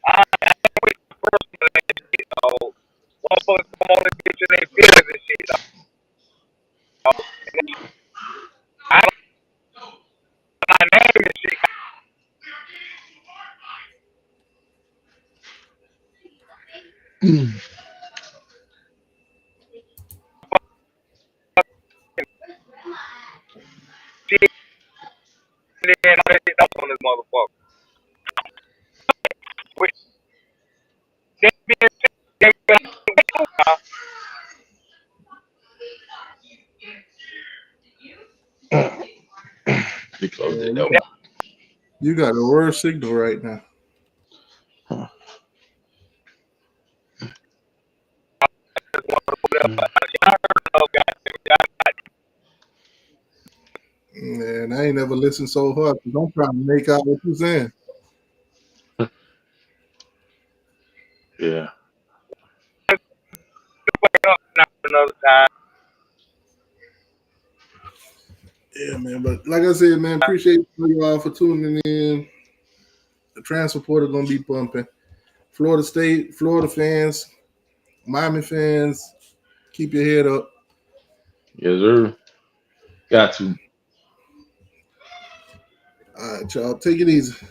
I wait for personal and shit, dog. Motherfuckers come on this bitch and they feelings and shit, dog. I don't know my name and shit. you. And all that shit up on this motherfucker. With that being said, You closed it Yeah, though. you got the worst signal right now. Huh. Man, I ain't never listened so hard because I'm trying to make out what you're saying. Yeah. another time. Yeah, man. But like I said, man, appreciate you all for tuning in. The transfer portal gonna be pumping. Florida State, Florida fans, Miami fans, keep your head up. Yes, sir. Got to. All right, y'all. Take it easy.